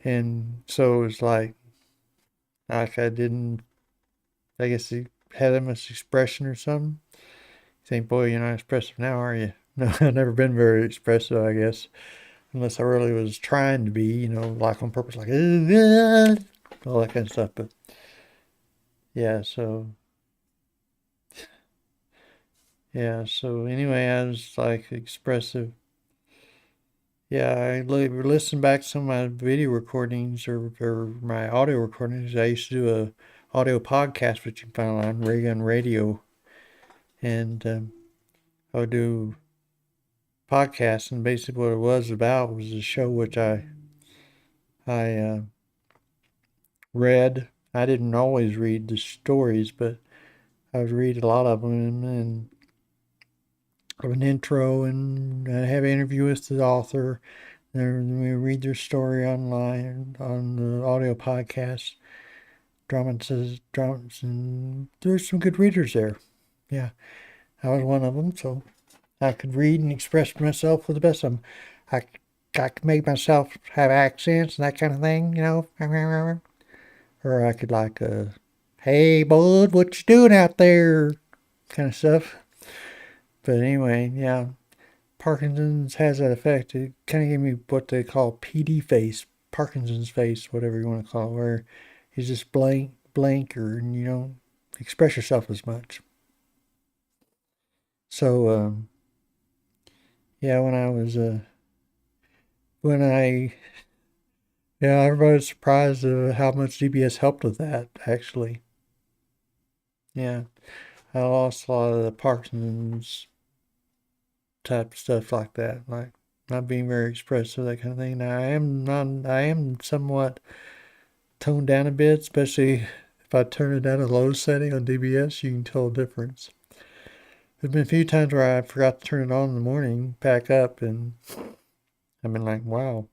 And so it was like I didn't, I guess it had that much expression or something. You think, boy, you're not expressive now, are you? No, I've never been very expressive, I guess, unless I really was trying to be, like on purpose, like, all that kind of stuff. But yeah, so anyway, I was like expressive. Yeah, I listened back to some of my video recordings or my audio recordings. I used to do a audio podcast, which you can find on Ray Gun Radio, and I would do podcasts, and basically what it was about was a show which I read. I didn't always read the stories, but I would read a lot of them and have an intro and have an interview with the author. Then we read their story online on the audio podcast. Dramas, and there's some good readers there. Yeah, I was one of them, so I could read and express myself with the best of them. I, I could make myself have accents and that kind of thing, or I could hey bud, what you doing out there, kind of stuff. But anyway, yeah, Parkinson's has that effect. It kind of gave me what they call PD face, Parkinson's face, whatever you want to call it, where you just blanker and you don't express yourself as much. So, yeah, when I, yeah, everybody was surprised at how much DBS helped with that, actually. Yeah, I lost a lot of the Parkinson's type stuff like that, like not being very expressive, that kind of thing. Now, I am somewhat toned down a bit, especially if I turn it down to low setting on DBS, you can tell a difference. There's been a few times where I forgot to turn it on in the morning, pack up, and I've been like, wow.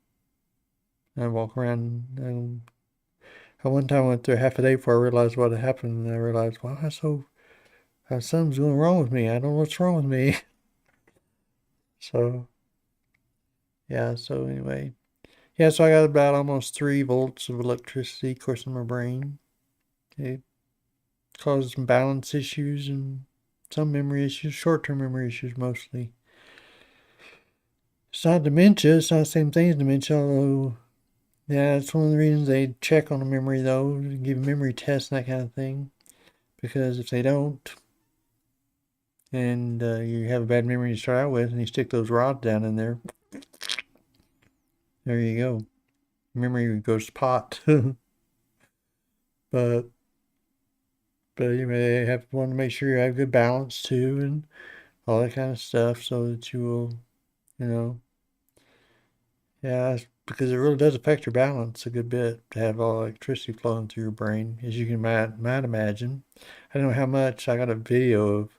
I walk around, and at one time I went through half a day before I realized what had happened, and I realized, wow, something's going wrong with me. I don't know what's wrong with me. So, yeah, so anyway. Yeah, so I got about almost 3 volts of electricity coursing my brain. It caused some balance issues and some memory issues, short-term memory issues mostly. It's not dementia. It's not the same thing as dementia, although, yeah, it's one of the reasons they check on the memory, though, give memory tests and that kind of thing. Because if they don't, and you have a bad memory to start out with, and you stick those rods down in there, there you go. Memory goes to pot. but you may want to make sure you have good balance too, and all that kind of stuff, so that you will, you know, yeah, because it really does affect your balance a good bit to have all electricity flowing through your brain, as you can might imagine. I don't know how much. I got a video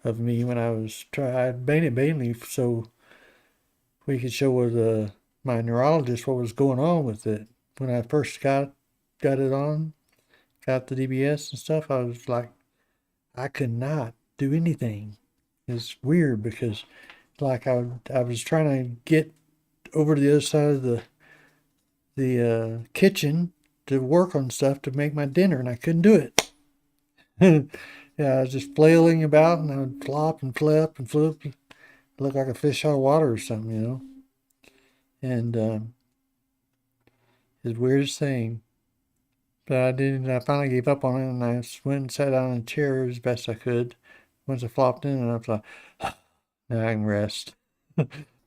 of me when I was I made it mainly so we could show my neurologist what was going on with it. When I first got it on, got the DBS and stuff, I was like, I could not do anything. It's weird because like I was trying to get over to the other side of the kitchen to work on stuff to make my dinner, and I couldn't do it. Yeah, I was just flailing about, and I would flop and flip and flip. Look like a fish out of water or something, you know. And it's the weirdest thing. But I didn't. I finally gave up on it, and I went and sat down in a chair as best I could. Once I flopped in, and I was like, now I can rest.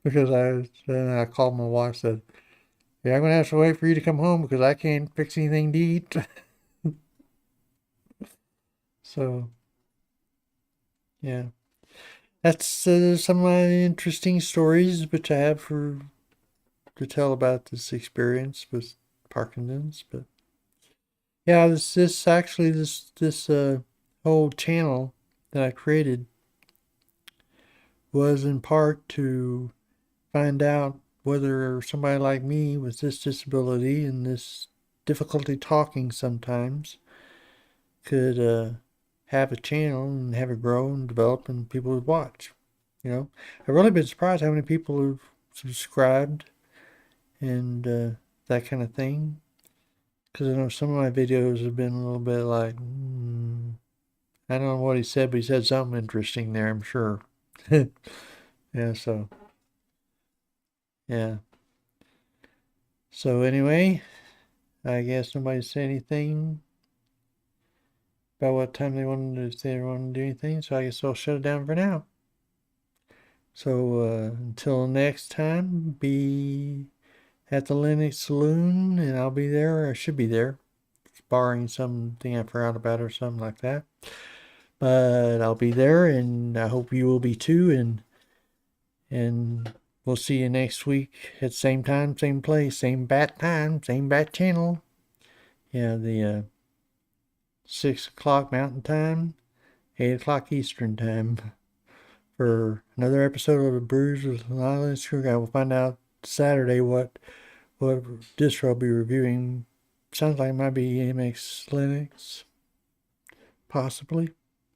Because then I called my wife and said, yeah, I'm going to have to wait for you to come home because I can't fix anything to eat. So, yeah. That's some of my interesting stories which I have to tell about this experience with Parkinson's. But yeah, this whole channel that I created was in part to find out whether somebody like me with this disability and this difficulty talking sometimes could have a channel and have it grow and develop and people would watch. You know, I've really been surprised how many people have subscribed and that kind of thing. Because I know some of my videos have been a little bit like, I don't know what he said, but he said something interesting there, I'm sure. Yeah, so, yeah. So anyway, I guess nobody said anything about what time they wanted to say they wanted to do anything, so I guess I'll shut it down for now. So until next time, be at the Linux Saloon, and I'll be there, or I should be there, barring something I forgot about or something like that. But I'll be there, and I hope you will be too, and we'll see you next week at same time, same place, same bat time, same bat channel. Yeah, the 6 o'clock Mountain Time, 8 o'clock Eastern Time for another episode of the Brews with Lila and Sugar. We'll find out Saturday what distro I'll be reviewing. Sounds like it might be AMX Linux, possibly.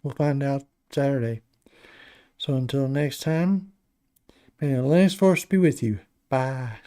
We'll find out Saturday. So until next time, may the Linux Force be with you. Bye.